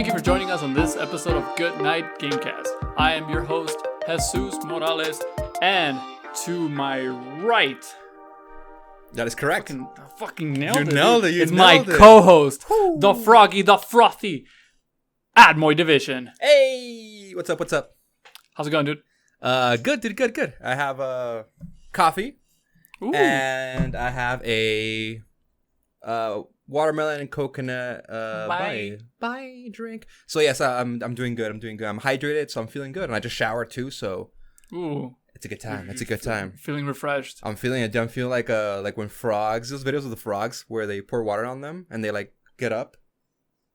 Thank you for joining us on this episode of Goodnight Gamecast. I am your host, Jesus Morales, and to my right... That is correct. I fucking nailed it. You nailed it. It's my co-host, the Froggy, the Frothy, Admoy Division. Hey, what's up? What's up? How's it going, dude? Good, dude. Good. I have coffee, Ooh. and I have a watermelon and coconut bye drink. So yes, I'm doing good. I'm hydrated, so I'm feeling good, and I just showered too. So Ooh. it's a good time. It's a good time. Feeling refreshed. I'm feeling it. I'm feeling like when frogs. Those videos of the frogs where they pour water on them and they like get up.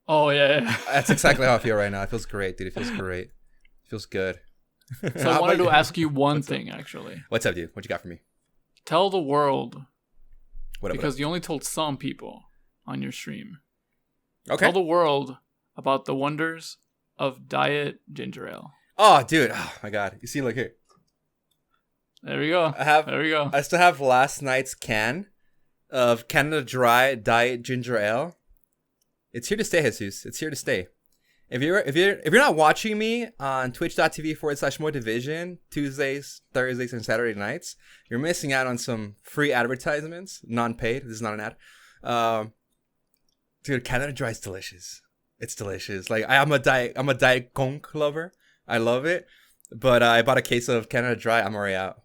Oh yeah. That's exactly how I feel right now. It feels great, dude. It feels great. It feels good. So I wanted to ask you one thing, actually. What's up, dude? What you got for me? Tell the world, What up? because you only told some people on your stream. Okay. Tell the world about the wonders of Diet Ginger Ale. Oh, dude. Oh my God. You see, look here. There we go. There we go. I still have last night's can of Canada Dry Diet Ginger Ale. It's here to stay, Jesus. It's here to stay. If you're not watching me on twitch.tv/MoreDivision Tuesdays, Thursdays, and Saturday nights, you're missing out on some free advertisements, non-paid. This is not an ad. Dude, Canada Dry is delicious. It's delicious. Like I'm a Diet Coke lover. I love it. But I bought a case of Canada Dry. I'm already out.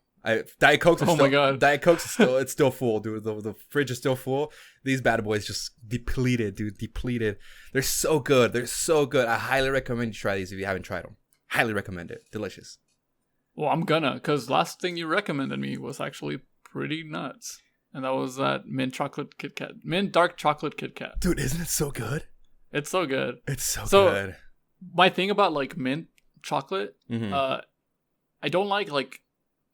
Diet Coke. Oh my God. Diet Coke's it's still full, dude. The fridge is still full. These bad boys just depleted, dude. Depleted. They're so good. I highly recommend you try these if you haven't tried them. Highly recommend it. Delicious. Well, I'm gonna, because last thing you recommended me was actually pretty nuts. And that was that mint dark chocolate Kit Kat. Dude, isn't it so good? It's so good. It's so good. My thing about like mint chocolate, Mm-hmm. I don't like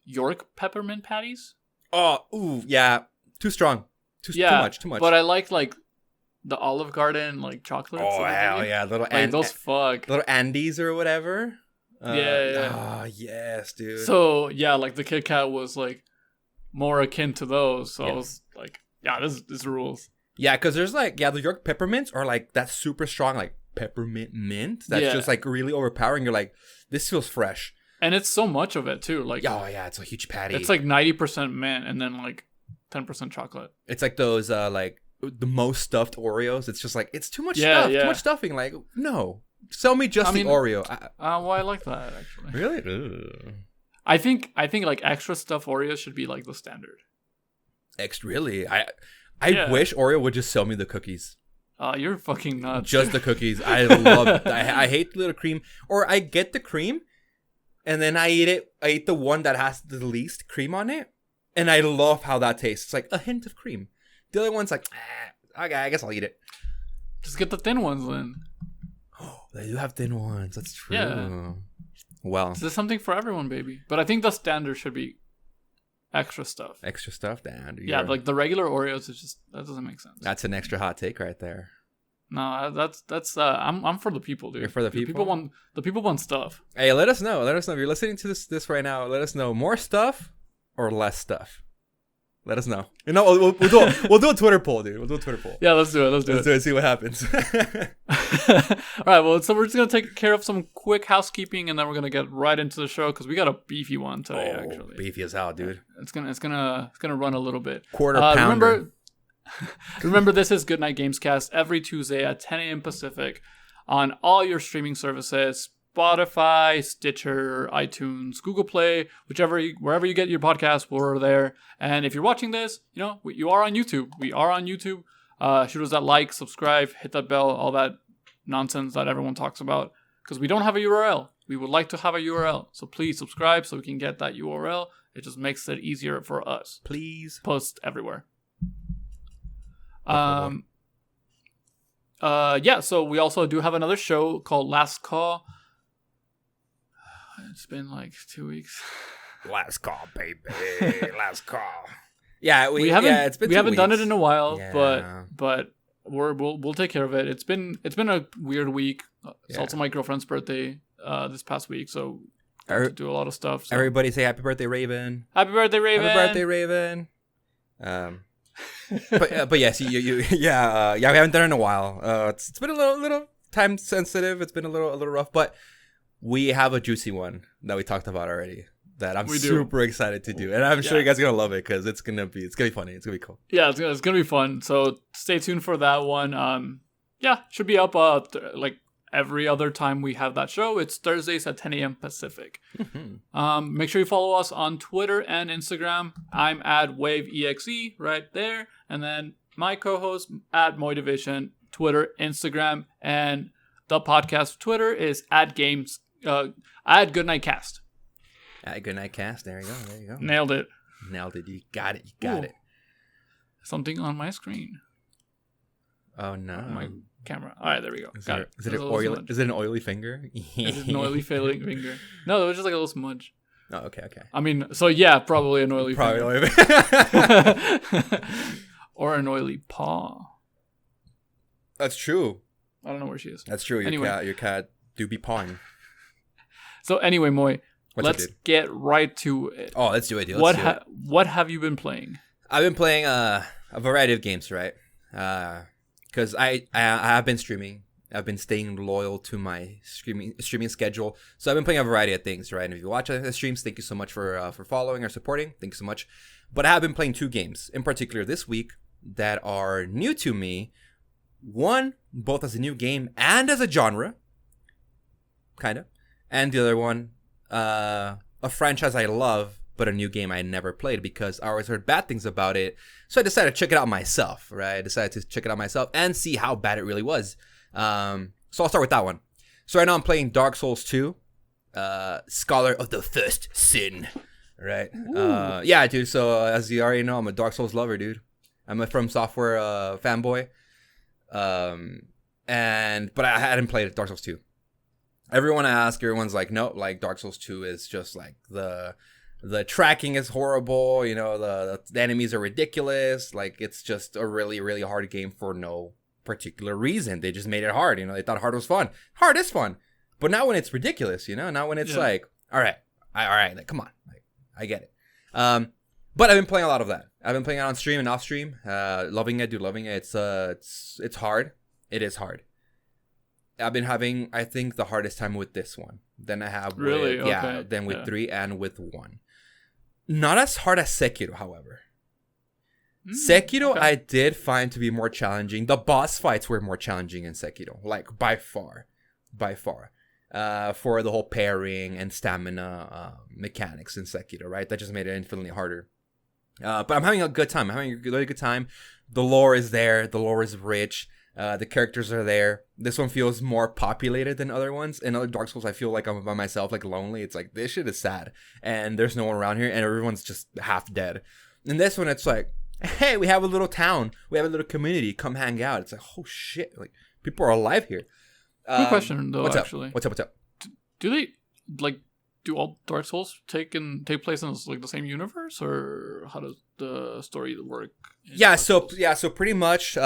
York peppermint patties. Oh, ooh, yeah. Too strong. Too much. But I like the Olive Garden like chocolates. Oh, hell yeah. Little Andes or whatever. Yeah. Oh, yes, dude. So, yeah, like the Kit Kat was like more akin to those. So I was like, yeah, this rules. Yeah, because there's like, the York peppermints are like that super strong, like peppermint mint. That's just like really overpowering. You're like, this feels fresh. And it's so much of it too. Like, oh, yeah, it's a huge patty. It's like 90% mint and then like 10% chocolate. It's like those, like the most stuffed Oreos. It's just like, it's too much stuff. Yeah. Too much stuffing. Like, no. Sell me the Oreo. Well, I like that actually. Really? Ugh. I think like extra stuffed Oreos should be like the standard. Really? I wish Oreo would just sell me the cookies. You're fucking nuts. Just the cookies. I love it. I hate the little cream. Or I get the cream and then I eat it. I eat the one that has the least cream on it. And I love how that tastes. It's like a hint of cream. The other one's like, okay, I guess I'll eat it. Just get the thin ones then. Oh, they do have thin ones. That's true. Yeah. Well. There's something for everyone, baby. But I think the standard should be extra stuff. Extra stuff, Dan. Yeah, like the regular Oreos is just, that doesn't make sense. That's an extra hot take right there. No, that's I'm for the people, dude. You're for the people? The people want stuff. Hey, let us know. If you're listening to this right now, let us know more stuff or less stuff. Let us know. You know, we'll do a Twitter poll, dude. We'll do a Twitter poll. Yeah, let's do it. Let's do it. See what happens. All right. Well, so we're just gonna take care of some quick housekeeping, and then we're gonna get right into the show because we got a beefy one today. Actually, beefy as hell, dude. It's gonna run a little bit. Quarter pounder. Remember, this is Goodnight Gamescast every Tuesday at 10 a.m. Pacific on all your streaming services: Spotify, Stitcher, iTunes, Google Play, wherever you get your podcast, we're there. And if you're watching this, you are on YouTube. We are on YouTube. Shoot us that like, subscribe, hit that bell, all that nonsense that everyone talks about. Because we don't have a URL. We would like to have a URL. So please subscribe so we can get that URL. It just makes it easier for us. Please. Post everywhere. So we also do have another show called Last Call. It's been like 2 weeks. Last call, baby. Last call. Yeah, we haven't done it in a while, yeah. but we'll take care of it. It's been a weird week. It's also my girlfriend's birthday this past week, so got to do a lot of stuff. So. Everybody say happy birthday, Raven. Happy birthday, Raven. Happy birthday, Raven. But yes, we haven't done it in a while. It's been a little time sensitive. It's been a little rough, but we have a juicy one that we talked about already that I'm super excited to do, and I'm sure you guys are gonna love it because it's gonna be funny. It's gonna be cool. Yeah, it's gonna be fun. So stay tuned for that one. Should be up like every other time we have that show. It's Thursdays at 10 a.m. Pacific. Make sure you follow us on Twitter and Instagram. I'm at WaveEXE right there, and then my co-host at Moydivision, Twitter, Instagram, and the podcast Twitter is at Goodnight Cast. At Goodnight Cast. There you go. Nailed it. You got it. It. Something on my screen. Oh no. My camera. All right, there we go. Is it an oily finger? Is it an oily finger? No, it was just like a little smudge. Oh, okay. I mean, so yeah, probably an oily finger. Probably oily. Or an oily paw. That's true. I don't know where she is. That's true. Your cat do be pawing. So anyway, Moy, let's get right to it. Oh, let's do it, dude. What have you been playing? I've been playing a variety of games, right? Because I have been streaming. I've been staying loyal to my streaming schedule. So I've been playing a variety of things, right? And if you watch the streams, thank you so much for following or supporting. Thank you so much. But I have been playing 2 games in particular this week that are new to me. One, both as a new game and as a genre, kind of. And the other one, a franchise I love, but a new game I never played because I always heard bad things about it. So I decided to check it out myself, right? I decided to check it out myself and see how bad it really was. So I'll start with that one. So right now I'm playing Dark Souls 2, Scholar of the First Sin, right? Yeah, dude. So as you already know, I'm a Dark Souls lover, dude. I'm a From Software fanboy. But I hadn't played Dark Souls 2. Everyone I ask, everyone's like, no, like Dark Souls 2 is just like the tracking is horrible, you know, the enemies are ridiculous, like it's just a really, really hard game for no particular reason. They just made it hard, you know, they thought hard was fun. Hard is fun. But not when it's ridiculous, you know, not when it's like, all right, like, come on, like, I get it. But I've been playing a lot of that. I've been playing it on stream and off stream. Loving it, dude, loving it. It's hard. It is hard. I've been having, I think, the hardest time with this one than I have with 3 and with 1. Not as hard as Sekiro, however. Sekiro, I did find to be more challenging. The boss fights were more challenging in Sekiro, like by far. For the whole pairing and stamina mechanics in Sekiro, right? That just made it infinitely harder. But I'm having a good time. I'm having a really good time. The lore is there. The lore is rich. The characters are there. This one feels more populated than other ones. In other Dark Souls, I feel like I'm by myself, like lonely. It's like, this shit is sad. And there's no one around here, and everyone's just half dead. In this one, it's like, hey, we have a little town. We have a little community. Come hang out. It's like, oh shit. Like, people are alive here. Good question, though, actually. What's up? Do they, like, do all Dark Souls take place in like the same universe, or how does the story work? So pretty much,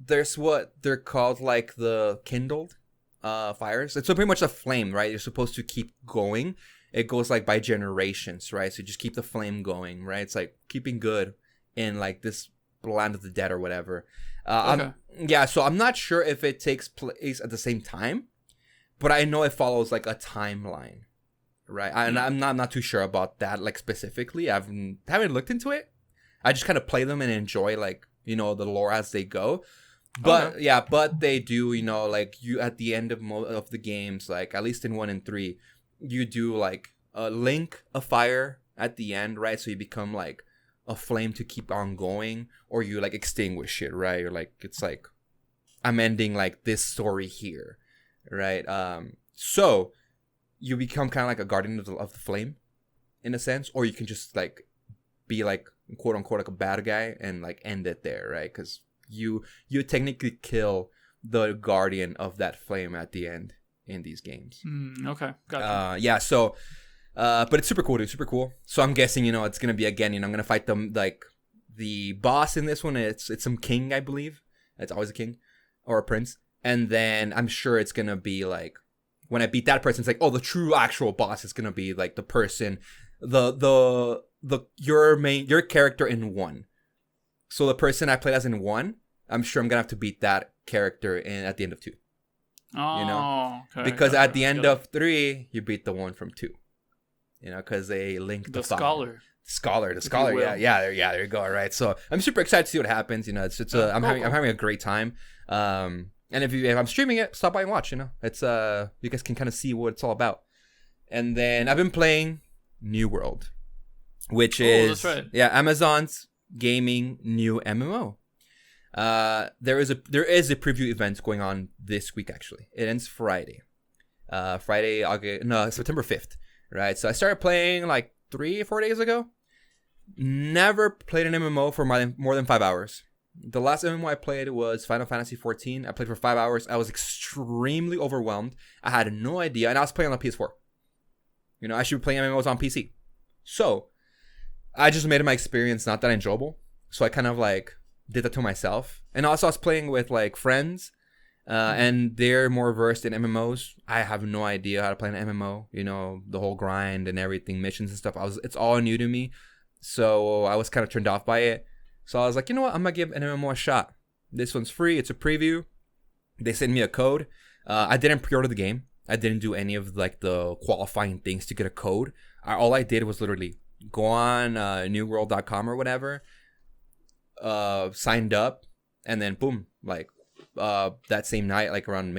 there's what they're called, like the kindled fires. It's so pretty much a flame, right? You're supposed to keep going. It goes like by generations, right? So you just keep the flame going, right? It's like keeping good in like this land of the dead or whatever. So I'm not sure if it takes place at the same time, but I know it follows like a timeline, right? And I'm not too sure about that, like specifically. I haven't looked into it. I just kind of play them and enjoy, like, you know, the lore as they go. But but they do, you know, like, you at the end of the games, like at least in 1 and 3, you do like a link a fire at the end, right? So you become like a flame to keep on going, or you like extinguish it, right? Or like, it's like, I'm ending like this story here, right? So you become kind of like a guardian of the flame in a sense, or you can just like be like, quote unquote, like a bad guy and like end it there, right? Because you technically kill the guardian of that flame at the end in these games. Okay, gotcha. But it's super cool, dude. Super cool. So I'm guessing, you know, it's gonna be again, you know, I'm gonna fight them, like the boss in this one. It's some king, I believe. It's always a king or a prince. And then I'm sure it's gonna be like, when I beat that person, it's like, oh, the true actual boss is gonna be like the person, your character in 1. So the person I played as in 1, I'm sure I'm gonna have to beat that character at the end of 2. Oh, you know, okay, because gotcha, at the end get it. of 3, you beat the one from 2. You know, because they link The 5. scholar. The scholar, will. yeah, there you go. All right, so I'm super excited to see what happens. You know, I'm having a great time. And if I'm streaming it, stop by and watch. You know, it's you guys can kind of see what it's all about. And then I've been playing New World, which is that's right. Amazon's gaming new MMO. There is a preview event going on this week. Actually, it ends Friday. September 5th. Right, so I started playing like 3 or 4 days ago. Never played an MMO for more than 5 hours. The last MMO I played was Final Fantasy 14. I played for 5 hours. I was extremely overwhelmed. I had no idea, and I was playing on the PS4. You know, I should be playing MMOs on PC. So, I just made my experience not that enjoyable. So I kind of like did that to myself. And also I was playing with like friends, and they're more versed in MMOs. I have no idea how to play an MMO. You know, the whole grind and everything, missions and stuff. It's all new to me. So I was kind of turned off by it. So I was like, you know what? I'm going to give an MMO a shot. This one's free. It's a preview. They sent me a code. I didn't pre-order the game. I didn't do any of like the qualifying things to get a code. All I did was literally go on newworld.com or whatever, signed up, and then boom, like that same night, like around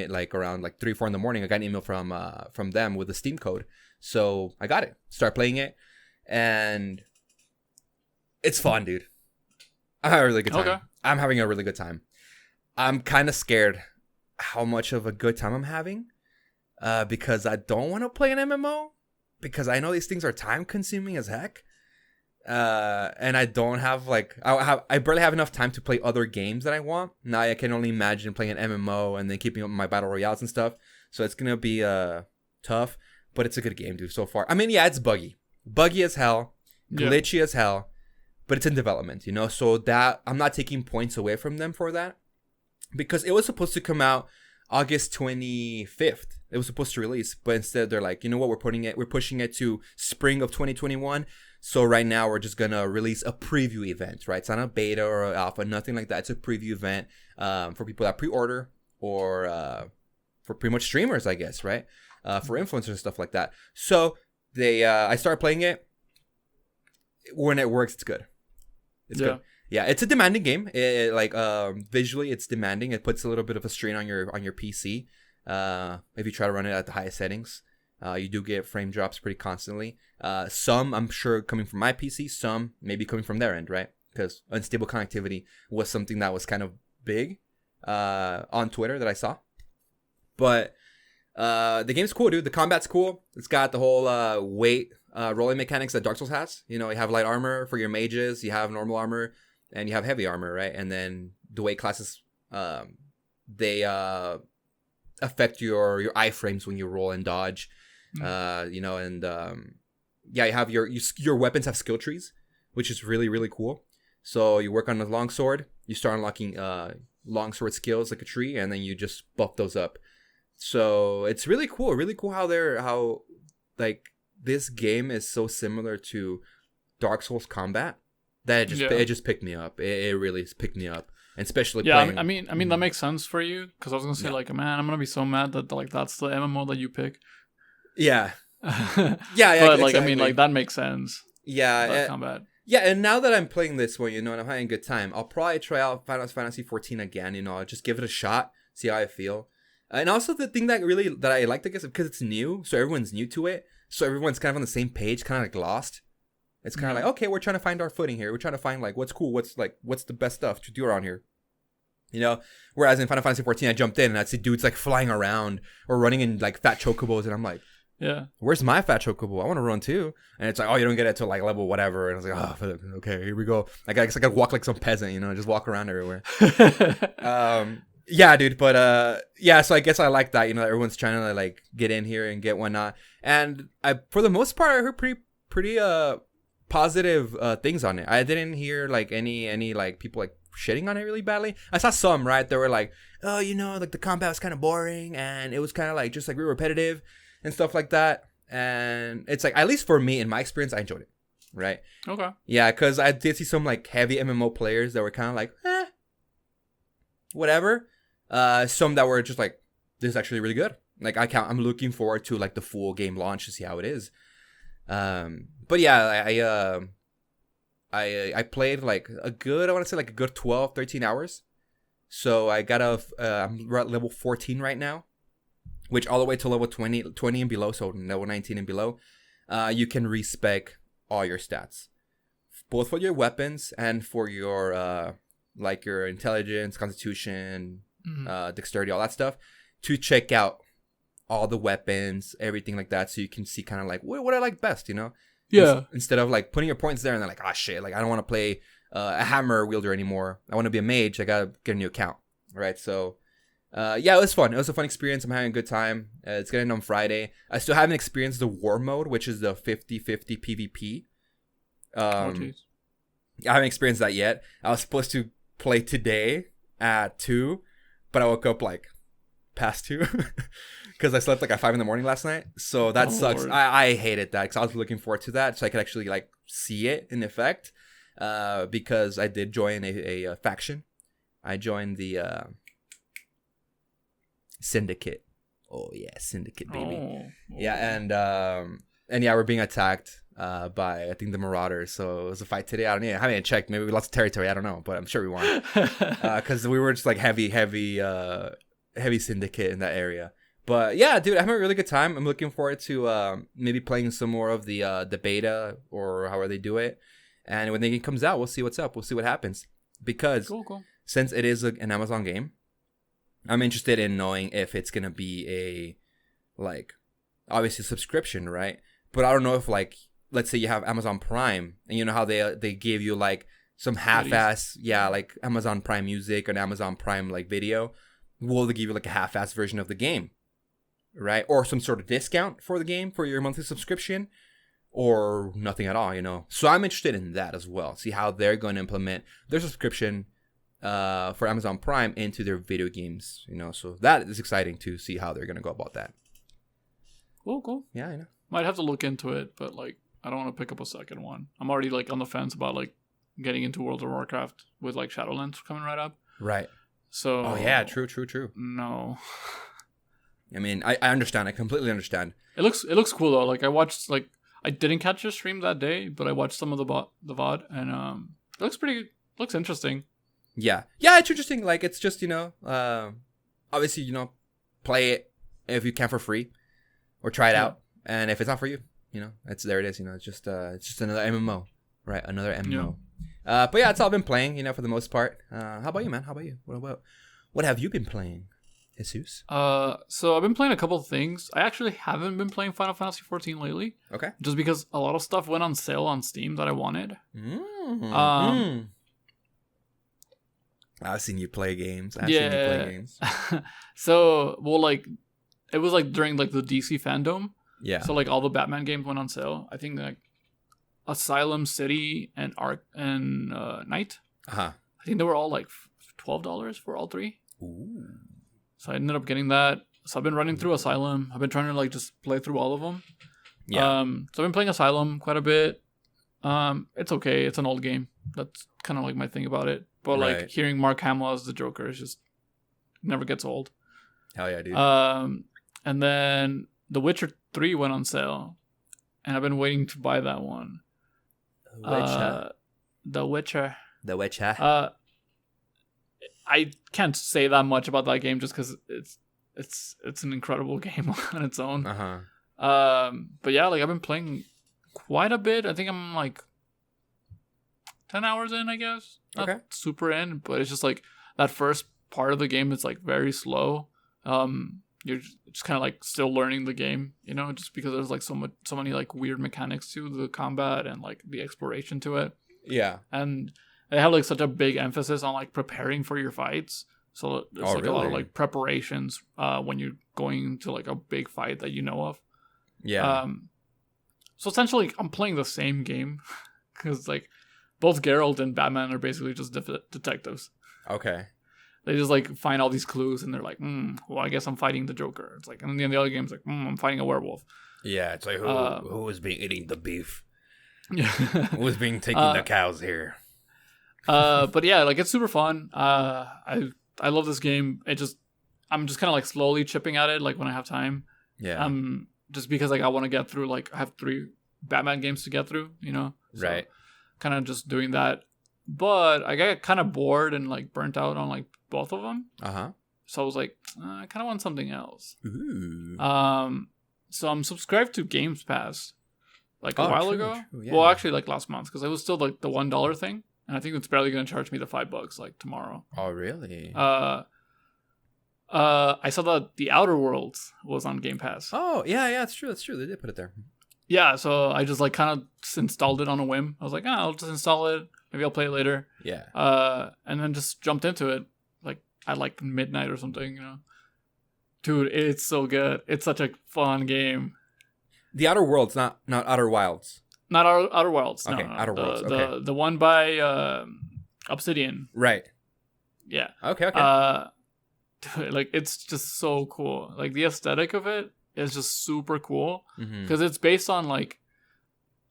3, 4 in the morning, I got an email from them with a Steam code. So I got it. Start playing it, and it's fun, dude. I have a really good time. Okay. I'm having a really good time. I'm kind of scared how much of a good time I'm having, because I don't want to play an MMO, because I know these things are time consuming as heck. And I don't have I barely have enough time to play other games that I want. Now I can only imagine playing an MMO and then keeping up my battle royales and stuff. So it's gonna be tough, but it's a good game, dude. So far, I mean, yeah, it's buggy as hell, glitchy as hell, but it's in development, you know. So that I'm not taking points away from them for that, because it was supposed to come out August 25th. It was supposed to release, but instead they're like, you know what, we're pushing it to spring of 2021. So right now we're just gonna release a preview event, right? It's not a beta or an alpha, nothing like that. It's a preview event for people that pre-order, or for pretty much streamers, I guess, right? For influencers and stuff like that. So I started playing it. When it works, it's good. It's good. Yeah, it's a demanding game. Visually, it's demanding. It puts a little bit of a strain on your PC. If you try to run it at the highest settings, you do get frame drops pretty constantly. Some, I'm sure, coming from my PC. Some maybe coming from their end, right? Because unstable connectivity was something that was kind of big on Twitter that I saw. But the game's cool, dude. The combat's cool. It's got the whole weight rolling mechanics that Dark Souls has. You know, you have light armor for your mages. You have normal armor. And you have heavy armor, right? And then the weight classes, they affect your iframes when you roll and dodge. You know, and you have your weapons have skill trees, which is really, really cool. So you work on the longsword, you start unlocking longsword skills like a tree, and then you just buff those up. So it's really cool how this game is so similar to Dark Souls combat. That it just picked me up. It really picked me up, and especially playing. I mean that makes sense for you, because I was gonna say man, I'm gonna be so mad that that's the MMO that you pick. Yeah, but exactly. that makes sense. Yeah, combat. Yeah, and now that I'm playing this one, you know, and I'm having a good time, I'll probably try out Final Fantasy 14 again. You know, I'll just give it a shot, see how I feel. And also the thing that I like, I guess, because it's new, so everyone's new to it, so everyone's kind of on the same page, kind of like lost. It's kind of like, okay, we're trying to find our footing here. We're trying to find what's cool, what's the best stuff to do around here. You know, whereas in Final Fantasy 14, I jumped in and I'd see dudes flying around or running in fat chocobos, and I'm like, yeah, where's my fat chocobo? I want to run too. And it's like, oh, you don't get it till level whatever. And I was like, oh, okay, here we go. I guess I gotta walk like some peasant, you know, just walk around everywhere. Yeah, dude, but so I guess I like that, you know, everyone's trying to get in here and get whatnot. And for the most part, I heard pretty positive things on it. I didn't hear any people shitting on it really badly. I saw some, right? They were like, oh, you know, the combat was kind of boring, and it was kind of just real repetitive and stuff like that. And it's at least for me, in my experience, I enjoyed it, right? Okay. Yeah, because I did see some heavy MMO players that were kind of whatever. Some that were just this is actually really good. Like I'm looking forward to like the full game launch to see how it is. But yeah, I played like a good, I want to say like a good 12, 13 hours. So I got I'm at level 14 right now, which all the way to level 20 and below, so level 19 and below, you can respec all your stats, both for your weapons and for your like your intelligence, constitution, dexterity, all that stuff, to check out all the weapons, everything like that, so you can see kind of like what I like best, you know? Yeah. Instead of like putting your points there and then like, oh shit, like I don't want to play a hammer wielder anymore. I want to be a mage. I gotta get a new account, right? So, yeah, it was fun. It was a fun experience. I'm having a good time. It's gonna end on Friday. I still haven't experienced the war mode, which is the 50-50 PvP. I haven't experienced that yet. I was supposed to play today at 2, but I woke up like past 2 because I slept like at 5 a.m. last night. So that sucks. I hated that because I was looking forward to that so I could actually like see it in effect. Because I did join a faction. I joined the Syndicate. Oh yeah, Syndicate, baby. Oh. Yeah, and yeah, we're being attacked by I think the Marauders. So it was a fight today. I haven't even checked. Maybe we lost territory. I don't know, but I'm sure we won because we were just like heavy Syndicate in that area. But yeah, dude, I'm having a really good time. I'm looking forward to maybe playing some more of the beta or however they do it. And when the game comes out, we'll see what's up. We'll see what happens. Because since it is an Amazon game, I'm interested in knowing if it's going to be a, like, obviously subscription, right? But I don't know if, like, let's say you have Amazon Prime, and you know how they give you, like, some half-ass, like, Amazon Prime Music or an Amazon Prime, like, video. Will they give you, like, a half-ass version of the game, right? Or some sort of discount for the game for your monthly subscription? Or nothing at all, you know. So I'm interested in that as well. See how they're going to implement their subscription for Amazon Prime into their video games, you know. So that is exciting to see how they're going to go about that. Cool. Yeah, I know. Might have to look into it, but like I don't want to pick up a second one. I'm already like on the fence about like getting into World of Warcraft with like Shadowlands coming right up. Right. So. Oh yeah, true. No. I mean, I understand. I completely understand. It looks cool though. Like I watched like. I didn't catch your stream that day, but I watched some of the VOD, and it looks interesting. Yeah, it's interesting. Like it's just, you know, obviously, you know, play it if you can for free, or try it out, and if it's not for you, you know, there it is. You know, it's just another MMO, right? Another MMO. Yeah. But yeah, that's all I've been playing, you know, for the most part. How about you, man? How about you? What have you been playing? Jesus. So I've been playing a couple of things. I actually haven't been playing Final Fantasy 14 lately. Okay. Just because a lot of stuff went on sale on Steam that I wanted. I've seen you play games. So, well, like, it was like during like the DC fandom. Yeah. So like all the Batman games went on sale. I think like Asylum City and Ark and Night. I think they were all like $12 for all 3. Ooh. So I ended up getting that. So I've been running through Asylum. I've been trying to like just play through all of them. Yeah. So I've been playing Asylum quite a bit. It's okay. It's an old game. That's kind of like my thing about it. But like hearing Mark Hamill as the Joker is just never gets old. Hell yeah, dude. And then The Witcher 3 went on sale, and I've been waiting to buy that one. The Witcher. I can't say that much about that game just because it's an incredible game on its own. But yeah, like I've been playing quite a bit. I think I'm like 10 hours in, I guess. Not super in, but it's just like that first part of the game is like very slow. You're just kind of like still learning the game, you know, just because there's like so many like weird mechanics to the combat and like the exploration to it. Yeah. And they have like such a big emphasis on like preparing for your fights. So there's a lot of like preparations when you're going to like a big fight that you know of. Yeah. So essentially I'm playing the same game because like both Geralt and Batman are basically just detectives. Okay. They just like find all these clues and they're like, well, I guess I'm fighting the Joker. It's like, and then the other game's like, I'm fighting a werewolf. Yeah, it's like who is being eating the beef? Yeah. Who is being taking the cows here? But yeah, like it's super fun. I love this game. I'm just kind of like slowly chipping at it, like when I have time. Yeah. Just because like I want to get through, like I have 3 Batman games to get through, you know. So, right. Kind of just doing that, but I got kind of bored and like burnt out on like both of them. So I was like, I kind of want something else. Ooh. So I'm subscribed to Games Pass like a while ago. True, yeah. Well, actually, like last month, because it was still like the $1 thing, and I think it's barely gonna charge me the $5 like tomorrow. Oh, really? I saw that The Outer Worlds was on Game Pass. Oh, yeah, it's true. That's true. They did put it there. Yeah, so I just like kind of installed it on a whim. I was like, I'll just install it. Maybe I'll play it later. Yeah. And then just jumped into it like at like midnight or something, you know. Dude, it's so good. It's such a fun game. The Outer Worlds, not Outer Wilds. Not Outer Worlds. Okay, No. Outer Worlds. Okay. The one by Obsidian. Right. Yeah. Okay. Dude, like it's just so cool. Like the aesthetic of it is just super cool because it's based on like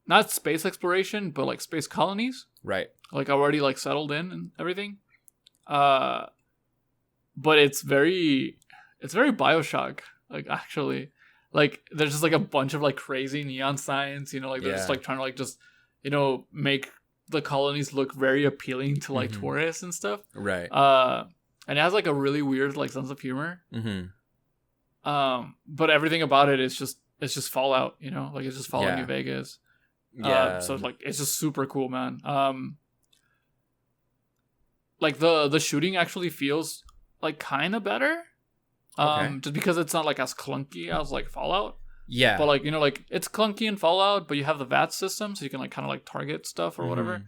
not space exploration but like space colonies, right? Like already like settled in and everything. But it's very BioShock, like actually. Like there's just like a bunch of like crazy neon signs, you know, like they're just like trying to like just, you know, make the colonies look very appealing to like tourists and stuff, right? And it has like a really weird like sense of humor. But everything about it is just Fallout, you know, like it's just Fallout New Vegas. Yeah. So like it's just super cool, man. Like the shooting actually feels like kind of better. Just because it's not like as clunky as like Fallout. Yeah. But like, you know, like it's clunky in Fallout, but you have the VAT system, so you can like kind of like target stuff or whatever.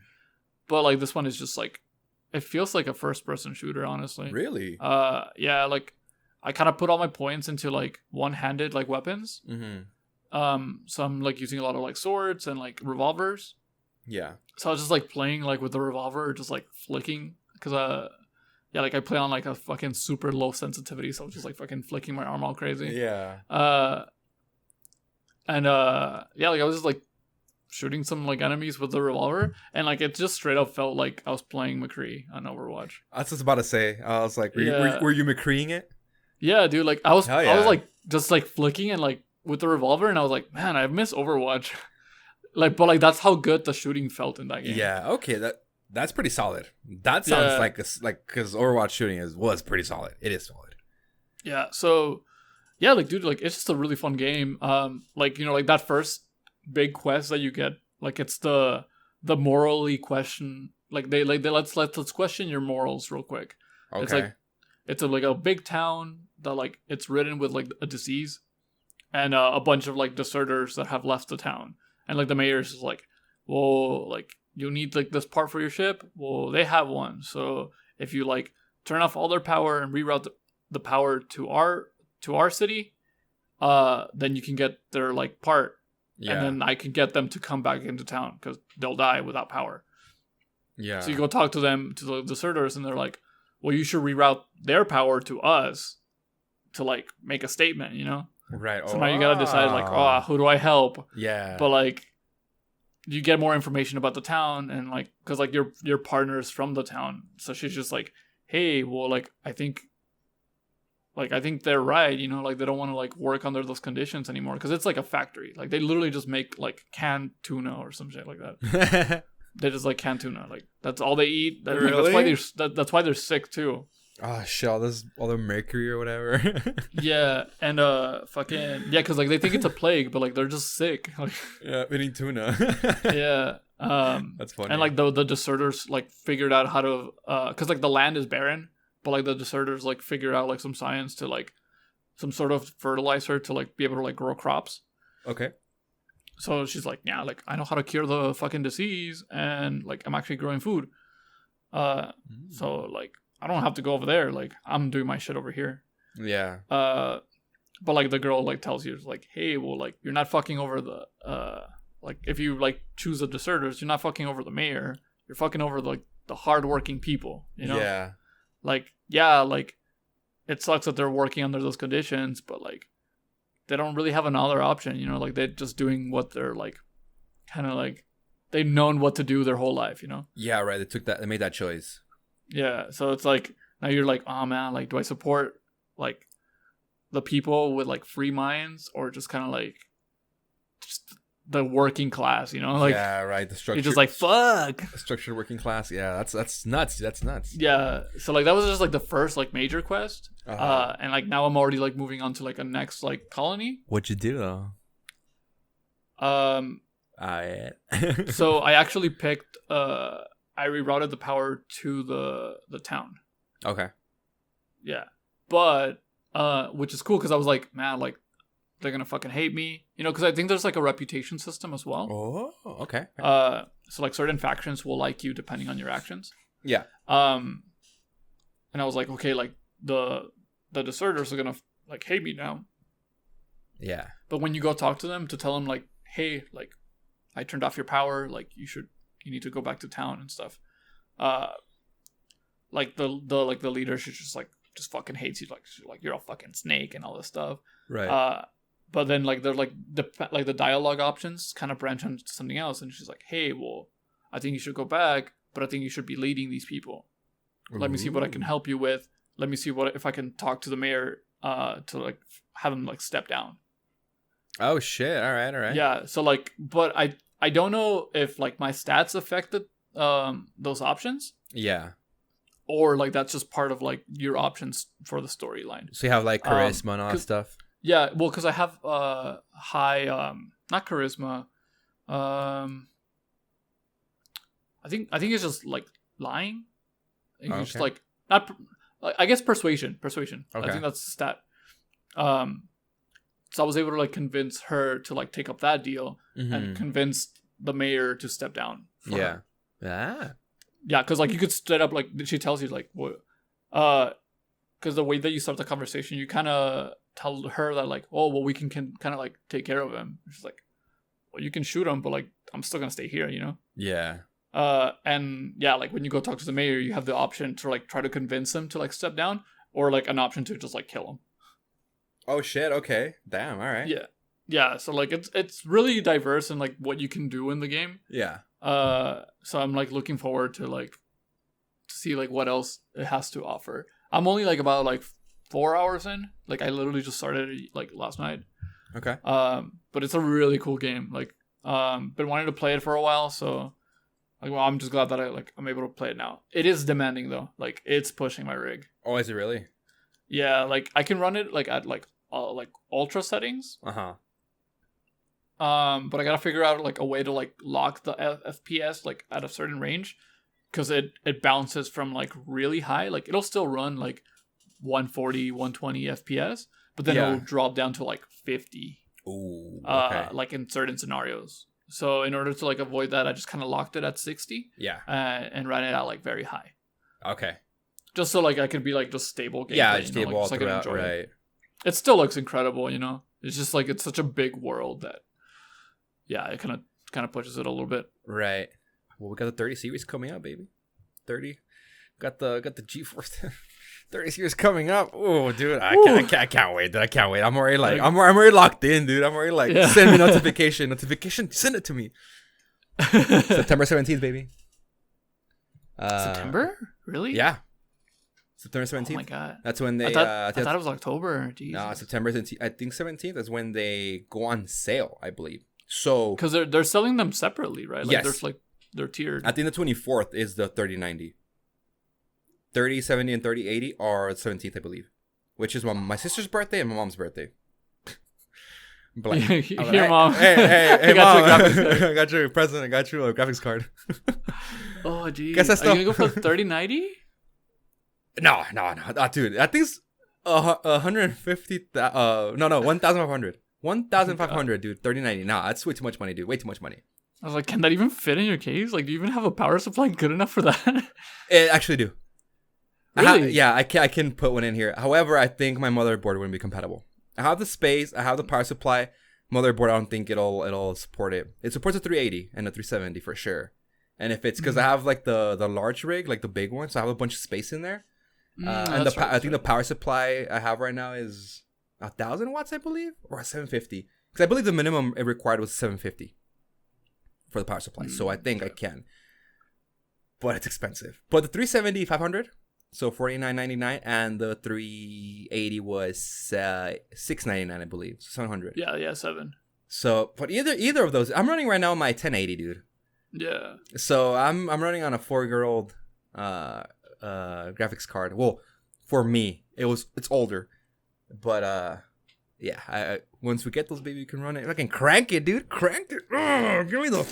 But like this one is just like, it feels like a first person shooter, honestly. Really? Yeah, like I kind of put all my points into like one-handed like weapons. So I'm like using a lot of like swords and like revolvers. Yeah. So I was just like playing like with the revolver, just like flicking, because yeah, like I play on like a fucking super low sensitivity, so I was just like fucking flicking my arm all crazy. Yeah. Yeah, like I was just like shooting some like enemies with the revolver, and like it just straight up felt like I was playing McCree on Overwatch. I was just about to say, I was like, were you McCreeing it? Yeah, dude. Like I was like just like flicking and like with the revolver, and I was like, man, I miss Overwatch. Like, but like that's how good the shooting felt in that game. Yeah. Okay. That's pretty solid. That sounds like because Overwatch shooting was pretty solid. It is solid. Yeah. So, yeah, like dude, like it's just a really fun game. Like you know, like that first big quest that you get, like it's the morally question. Like they let's question your morals real quick. Okay. It's like it's like a big town that like it's ridden with like a disease, and a bunch of like deserters that have left the town, and like the mayor's is like, well, like. You need like this part for your ship. Well, they have one. So if you like turn off all their power and reroute the power to our city, then you can get their like part, and then I can get them to come back into town because they'll die without power. Yeah. So you go talk to them, to the deserters, and they're like, "Well, you should reroute their power to us to like make a statement," you know? Right. So now you gotta decide like, who do I help? Yeah. But like. You get more information about the town, and like because like your partner is from the town, so she's just like, hey, well, like I think they're right, you know, like they don't want to like work under those conditions anymore because it's like a factory, like they literally just make like canned tuna or some shit like that. They just like canned tuna, like that's all they eat. Really? That's why they're sick too. Oh shit! All the mercury or whatever. Yeah, and because like they think it's a plague, but like they're just sick. Like eating tuna. Yeah. That's funny. And like the deserters like figured out how to because like the land is barren, but like the deserters like figured out like some science to like some sort of fertilizer to like be able to like grow crops. Okay. So she's like, yeah, like I know how to cure the fucking disease, and like I'm actually growing food. So like. I don't have to go over there. Like, I'm doing my shit over here. Yeah. But, like, the girl, like, tells you, like, hey, well, like, you're not fucking over the, like, if you, like, choose the deserters, you're not fucking over the mayor. You're fucking over, like, the hardworking people, you know? Yeah. Like, yeah, like, it sucks that they're working under those conditions, but, like, they don't really have another option, you know? Like, they're just doing what they're, like, kind of, like, they've known what to do their whole life, you know? Yeah, right. They made that choice. Yeah, so it's like now you're like, oh man, like do I support like the people with like free minds, or just kind of like just the working class, you know, like yeah, right. The structure. you're just like fuck. Structured working class. Yeah, that's nuts. That's nuts. Yeah, so like that was just like the first like major quest, Uh-huh. and like now I'm already like moving on to like a next like colony. What'd you do though? Yeah. So I actually picked I rerouted the power to the town. Okay. Yeah, but which is cool because I was like, man, like they're gonna fucking hate me, you know, because I think there's like a reputation system as well. Oh, okay. So like certain factions will like you depending on your actions. Yeah. And I was like, okay, like the deserters are gonna like hate me now. Yeah. But when you go talk to them to tell them like, hey, like I turned off your power, like you need to go back to town and stuff. Like the leader, she just fucking hates you, like you're a fucking snake and all this stuff. Right. But then like they're like the dialogue options kind of branch into something else, and she's like, hey, well, I think you should go back, but I think you should be leading these people. Let me see what I can help you with. Let me see if I can talk to the mayor to like have him like step down. Oh shit! All right. Yeah. So like, but I don't know if like my stats affected those options. Yeah. Or like that's just part of like your options for the storyline. So you have like charisma and all that stuff. Yeah, well, because I have high not charisma. I think it's just like lying. And Okay. just like not. I guess persuasion. Okay. I think that's the stat. So I was able to like convince her to like take up that deal and convince the mayor to step down. Yeah. Her. Yeah, because like you could straight up like she tells you like what, because the way that you start the conversation, you kind of tell her that like, oh well, we can kind of like take care of him. She's like, well, you can shoot him, but like I'm still gonna stay here, you know. Yeah. And yeah, like when you go talk to the mayor, you have the option to like try to convince him to like step down, or like an option to just like kill him. Oh shit! Okay. Damn. All right. Yeah. So like it's really diverse in like what you can do in the game. Yeah. So I'm like looking forward to like to see like what else it has to offer. I'm only like about like 4 hours in. Like I literally just started it like last night. Okay. But it's a really cool game. Like been wanting to play it for a while, so like well, I'm just glad that I'm able to play it now. It is demanding though. Like it's pushing my rig. Oh, is it really? Yeah, like I can run it like at like ultra settings. Uh-huh. But I gotta figure out like a way to like lock the FPS like at a certain range, because it bounces from like really high. Like it'll still run like 140, 120 FPS, but then it'll drop down to like 50. Ooh. Okay. Like in certain scenarios. So in order to like avoid that, I just kind of locked it at 60. Yeah. And ran it at like very high. Okay. Just so like I could be like just stable gameplay. Yeah, just you know, stable all so I can throughout, enjoy right? it. It still looks incredible, you know. It's just like it's such a big world that. Yeah, it kind of pushes it a little bit. Right. Well, we got the 30 series coming up, baby. 30. Got the GeForce 30 series coming up. Oh, dude, I can't wait. Dude, I can't wait. I'm already like I'm already locked in, dude. I'm already like send me notification, send it to me. September 17th, baby. September? Really? Yeah. September 17th. Oh my god. That's when they. I thought it was October. Jesus. No, September 17th. I think 17th is when they go on sale, I believe. So because they're selling them separately, right? Like, yes. There's like they're tiered. I think the 24th is the 3090. 3070 and 3080 are the 17th, I believe, which is my sister's birthday and my mom's birthday. Here, mom. Hey, got mom. You a graphics card. I got you a present. I got you a graphics card. Oh, geez. Guess that's Are you gonna go for 3090? No, dude. I think it's 150. No, 1,500. 1,500, dude. 3090. Nah, that's way too much money, dude. Way too much money. I was like, can that even fit in your case? Like, do you even have a power supply good enough for that? It actually do. Really? I can put one in here. However, I think my motherboard wouldn't be compatible. I have the space. I have the power supply. Motherboard, I don't think it'll support it. It supports a 380 and a 370 for sure. And if it's because I have like the large rig, like the big one, so I have a bunch of space in there. And I think the power supply I have right now is 1,000 watts, I believe, or 750. Because I believe the minimum it required was 750 for the power supply. So I think I can. But it's expensive. But the 370, 500, So $49.99, and the 380 was $6.99, I believe. 700. Yeah, 7. So, but either of those, I'm running right now my 1080, dude. Yeah. So I'm running on a 4-year-old graphics card. Well, for me, it's older, but yeah. I once we get those, baby, we can run it. I can crank it, dude. Crank it. Give me the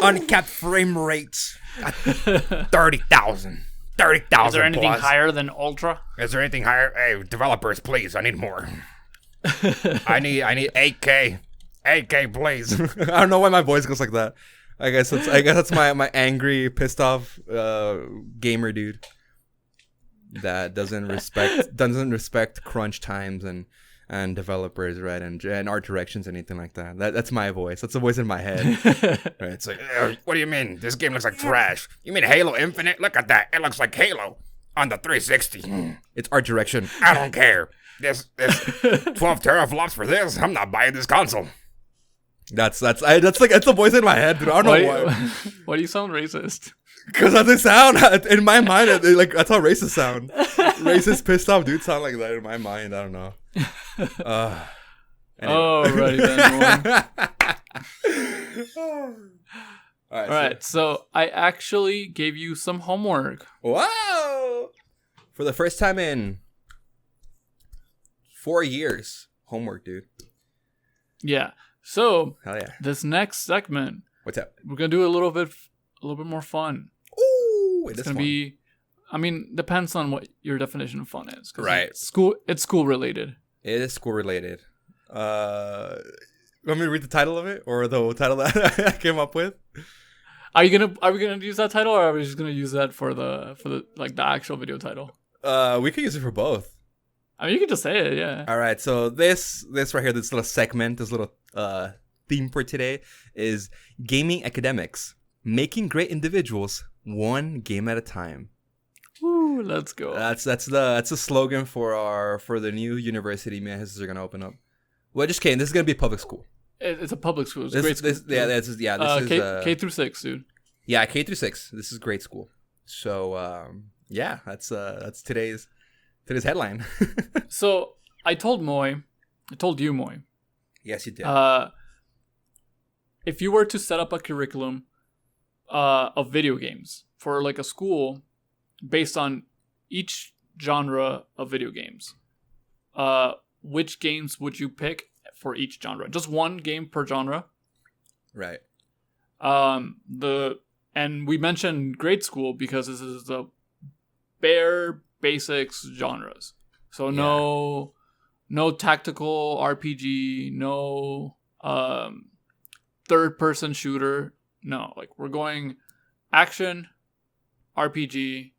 uncapped frame rates. 30,000. 30,000. Is there anything plus. higher than Ultra? Is there anything higher? Hey, developers, please. I need more. I need 8K. 8K, please. I don't know why my voice goes like that. I guess that's my angry, pissed off gamer dude that doesn't respect crunch times and developers, right, and art directions, anything like that. That's my voice. That's the voice in my head. Right, it's like, what do you mean? This game looks like trash. You mean Halo Infinite? Look at that. It looks like Halo on the 360. It's art direction. I don't care. This 12 teraflops for this. I'm not buying this console. That's the voice in my head, dude. I don't know why. Why do you sound racist? Because that's the sound in my mind. That's how racist sound. Racist, pissed off dudes sound like that in my mind. I don't know. Anyway. Alrighty then. All right. So I actually gave you some homework. Wow! For the first time in 4 years, homework, dude. Yeah. So, hell yeah. This next segment, what's up? We're gonna do a little bit more fun. Ooh, it's gonna be. I mean, depends on what your definition of fun is. Right. It's school related. It is school related. Want me to read the title of it, or the title that I came up with? Are we gonna use that title, or are we just gonna use that for the like the actual video title? We could use it for both. I mean, you could just say it, yeah. All right, so this right here, this little segment, this little theme for today is gaming academics, making great individuals one game at a time. Woo, let's go. That's the slogan for the new university me and his are gonna open up. Well, just kidding. This is gonna be a public school. It's a public school. It's a great school. This is K through 6, dude. Yeah, K through 6. This is great school. So yeah, that's today's headline. So I told you, Moy. Yes, you did. If you were to set up a curriculum of video games for like a school based on each genre of video games, which games would you pick for each genre? Just one game per genre. Right. And we mentioned grade school because this is the bare basics genres. So no tactical RPG, no third person shooter. No, like we're going action, RPG,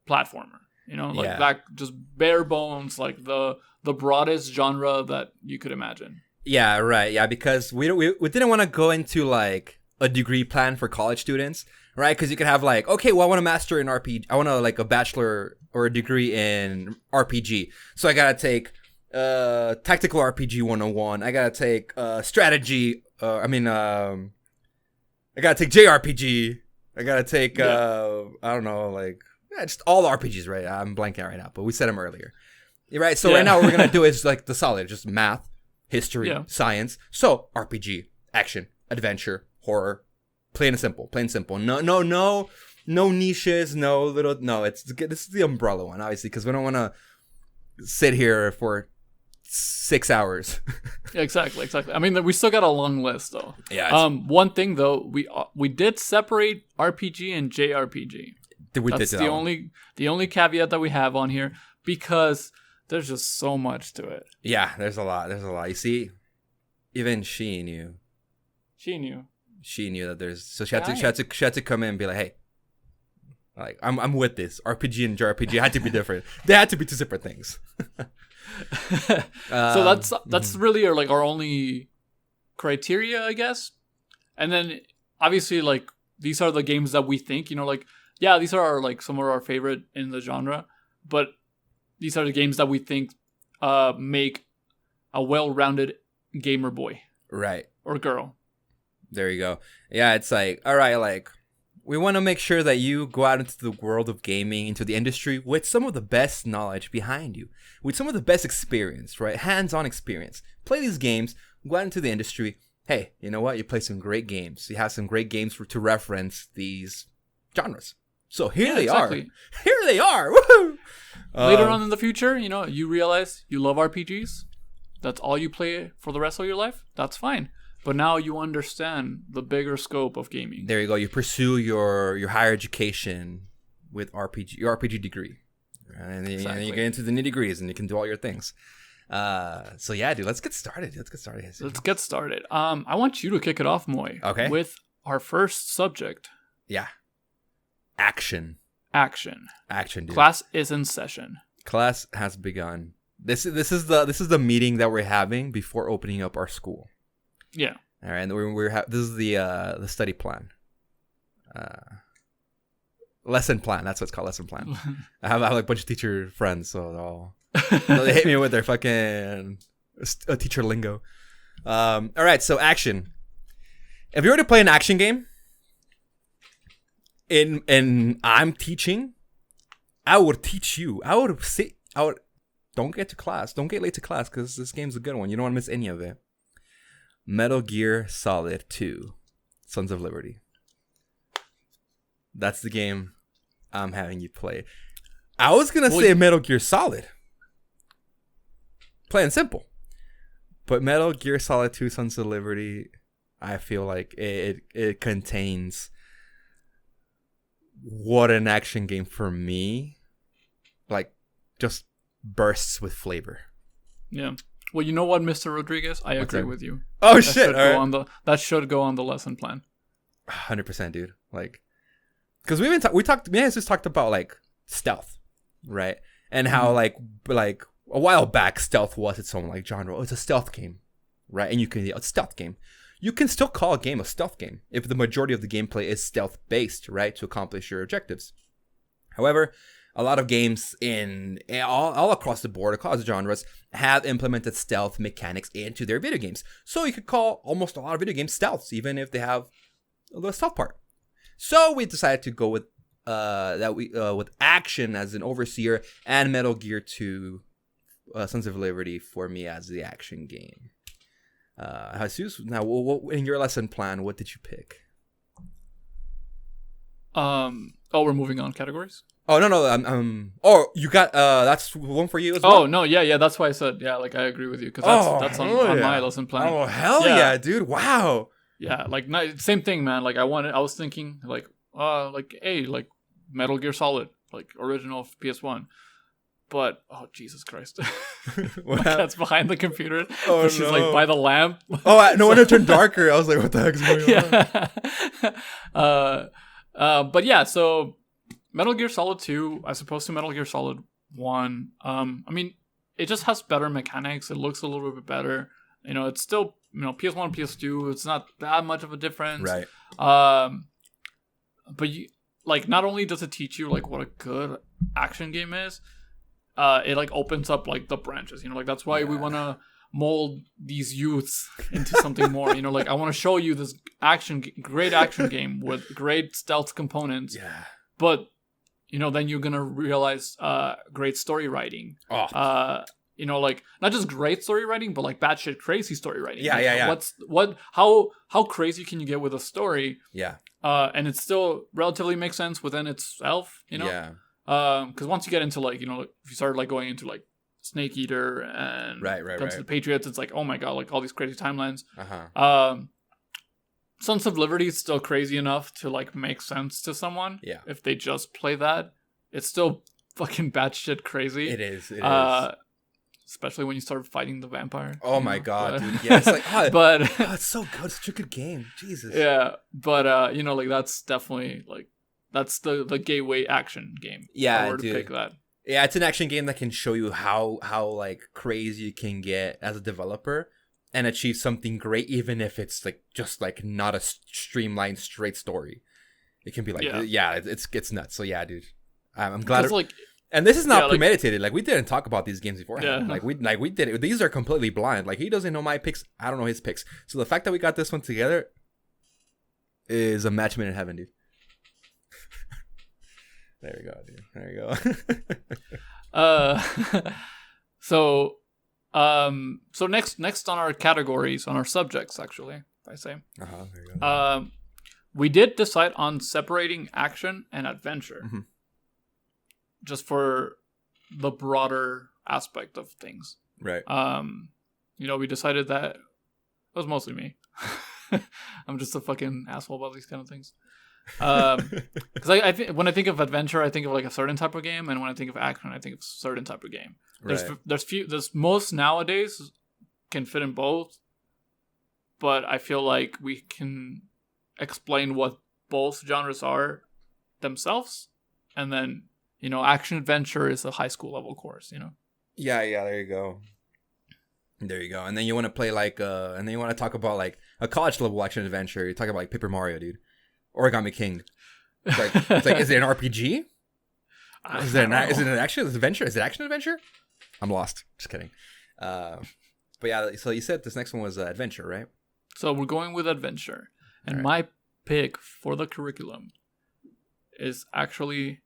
platformer. You know, like that, just bare bones, like the broadest genre that you could imagine. Yeah, right. Yeah, because we didn't want to go into like a degree plan for college students, right? Because you could have like, okay, well, I want to master in RPG. I want to like a bachelor or a degree in RPG. So I gotta take tactical RPG 101. I gotta take strategy. I gotta take JRPG. I gotta take I don't know, like just all the RPGs, right? I'm blanking right now, but we said them earlier, right? So right now what we're gonna do is like the solid, just math, history, science. So RPG, action, adventure, horror, plain and simple. No niches, no little. No, this is the umbrella one, obviously, because we don't want to sit here for 6 hours. Exactly. I mean, we still got a long list though. Yeah. One thing though, we did separate RPG and JRPG. That's the only caveat that we have on here, because there's just so much to it. Yeah, there's a lot. You see, even she knew that there's. So she had to come in and be like, hey, like I'm with this. RPG and JRPG had to be different. They had to be two separate things. So that's really our only criteria, I guess. And then obviously like these are the games that we think, these are like some of our favorite in the genre, but these are the games that we think make a well-rounded gamer boy, right, or girl. There you go. Yeah, it's like, all right, like We want to make sure that you go out into the world of gaming, into the industry, with some of the best knowledge behind you, with some of the best experience, right? Hands-on experience. Play these games, go out into the industry. Hey, you know what? You play some great games. You have some great games to reference these genres. So here they are. Here they are. Woohoo! Later on in the future, you realize you love RPGs. That's all you play for the rest of your life. That's fine. But now you understand the bigger scope of gaming. There you go. You pursue your higher education with your RPG degree. And then you get into the nitty-gritties and you can do all your things. So yeah, dude, let's get started. Jesus. Let's get started. I want you to kick it off, Moy. Okay. With our first subject. Yeah. Action, dude. Class is in session. Class has begun. This is the meeting that we're having before opening up our school. Yeah. All right. And this is the study plan. Lesson plan. That's what it's called. Lesson plan. I have like a bunch of teacher friends, so they hit me with their fucking teacher lingo. All right. So action. If you were to play an action game, and I'm teaching, I would teach you. Don't get late to class because this game's a good one. You don't want to miss any of it. Metal Gear Solid 2, Sons of Liberty. That's the game I'm having you play. I was gonna say Metal Gear Solid, plain and simple, but Metal Gear Solid 2, Sons of Liberty, I feel like it contains what an action game for me, like, just bursts with flavor. Yeah. Well, you know what, Mr. Rodriguez? I agree with you. Oh, shit. That should go on the lesson plan. 100%, dude. Like, because me and Jesus talked about, like, stealth, right? And how, like, a while back, stealth was its own, like, genre. Oh, it's a stealth game, right? And it's a stealth game. You can still call a game a stealth game if the majority of the gameplay is stealth-based, right, to accomplish your objectives. However, a lot of games all across the board, across genres, have implemented stealth mechanics into their video games. So you could call almost a lot of video games stealths, even if they have the stealth part. So we decided to go with with action as an overseer and Metal Gear 2, Sons of Liberty for me as the action game. Jesus, now in your lesson plan, what did you pick? We're moving on categories. Oh no, you got that's one for you as well. Oh no, yeah, that's why I said I agree with you because that's on my lesson plan. Oh hell yeah, dude! Wow. Yeah, same thing, man. I was thinking Metal Gear Solid, original PS1. But Jesus Christ, my cat's behind the computer. Oh, she's by the lamp. No wonder it turned darker. I was like, what the heck's going on? But yeah, so Metal Gear Solid 2, as opposed to Metal Gear Solid 1. I mean, it just has better mechanics. It looks a little bit better. It's still PS1, PS2. It's not that much of a difference, right? But you not only does it teach you what a good action game is. It opens up the branches, that's why we want to mold these youths into something more. I want to show you this great action game with great stealth components. Yeah. But then you're gonna realize great story writing. Oh. Not just great story writing, but batshit crazy story writing. Yeah. How crazy can you get with a story? Yeah. And it still relatively makes sense within itself. Yeah. Because once you get into if you start going into Snake Eater and Guns of the Patriots, it's oh my god, all these crazy timelines. Sons of Liberty is still crazy enough to make sense to someone. Yeah. If they just play that, it's still fucking batshit crazy. It is. Especially when you start fighting the vampire. Oh my god, dude! Yeah, it's but it's so good. It's such a good game. Jesus. Yeah, but that's definitely that's the gateway action game. Yeah, dude. To pick that. Yeah, it's an action game that can show you how crazy you can get as a developer and achieve something great, even if it's just not a streamlined straight story. It can be it's nuts. So yeah, dude, I'm glad. And this is not premeditated. We didn't talk about these games beforehand. Yeah. We did it. These are completely blind. He doesn't know my picks. I don't know his picks. So the fact that we got this one together is a match made in heaven, dude. There you go, dude. There you go. So next on our categories, on our subjects, actually, if I say. There you go. We did decide on separating action and adventure. Mm-hmm. Just for the broader aspect of things. Right. We decided that it was mostly me. I'm just a fucking asshole about these kind of things. Because I think when I think of adventure, I think of like a certain type of game, and when I think of action, I think of a certain type of game. There's most nowadays can fit in both, but I feel like we can explain what both genres are themselves, and then action adventure is a high school level course. Yeah. There you go. And then you want to play and then you want to talk about like a college level action adventure. You talk about like Paper Mario, dude. Origami King. It's like, is it an RPG? Is it an action adventure? Is it action adventure? I'm lost. Just kidding. But yeah, so you said this next one was adventure, right? So we're going with adventure. And my pick for the curriculum is actually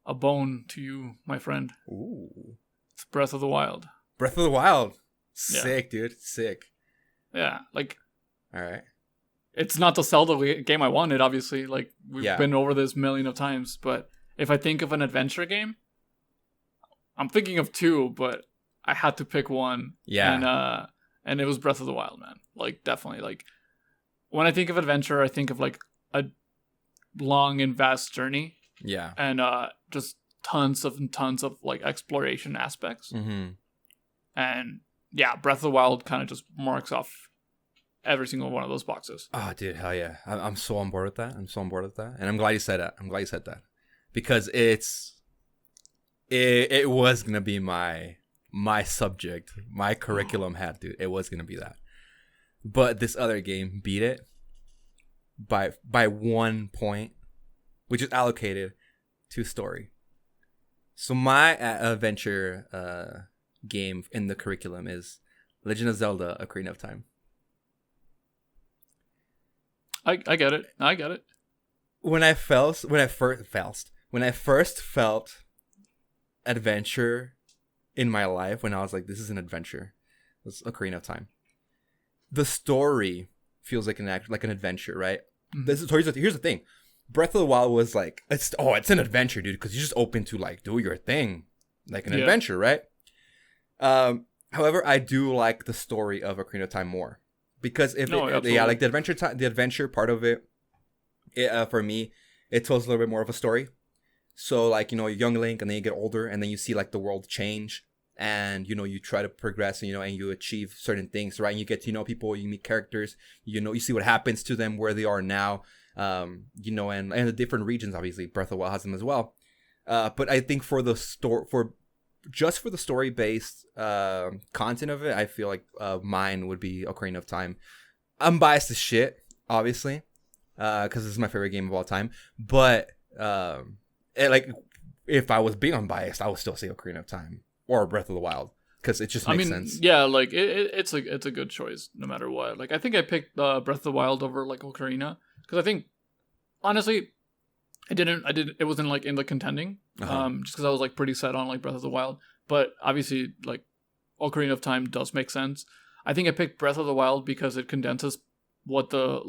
a bone to you, my friend. Ooh. It's Breath of the Wild. Breath of the Wild. Sick, dude. Sick. Yeah, like... All right. It's not the Zelda game I wanted, obviously. Like, we've been over this million of times. But if I think of an adventure game, I'm thinking of two, but I had to pick one. Yeah. And it was Breath of the Wild, man. Like, definitely. Like, when I think of adventure, I think of, like, a long and vast journey. Yeah. And just tons of, like, exploration aspects. Mm-hmm. And, yeah, Breath of the Wild kind of just marks off every single one of those boxes. Oh, dude, hell yeah. I'm so on board with that. And I'm glad you said that. Because it was going to be my subject. My curriculum had, dude. It was going to be that. But this other game beat it by 1 point, which is allocated to story. So my adventure game in the curriculum is Legend of Zelda: Ocarina of Time. I get it. When I first felt adventure in my life, when I was like, this is an adventure, it was Ocarina of Time. The story feels like an adventure, right? Mm-hmm. Here's the thing. Breath of the Wild was like, it's an adventure, dude, because you just open to like do your thing, like an adventure, right? However, I do like the story of Ocarina of Time more. Because like the adventure part of it, for me, it tells a little bit more of a story. So like, you're young Link, and then you get older, and then you see like the world change, and you try to progress, and you achieve certain things, right? And you get to know people, you meet characters, you see what happens to them, where they are now, and the different regions. Obviously, Breath of the Wild has them as well. But I think for the story-based content of it, I feel like mine would be Ocarina of Time. I'm biased as shit, obviously, because this is my favorite game of all time. But if I was being unbiased, I would still say Ocarina of Time or Breath of the Wild, because it just makes sense. Yeah, like it's a good choice no matter what. Like, I think I picked Breath of the Wild over like Ocarina, because I think honestly, it wasn't like in the contending, just because I was like pretty set on like Breath of the Wild. But obviously, like, Ocarina of Time does make sense. I think I picked Breath of the Wild because it condenses what the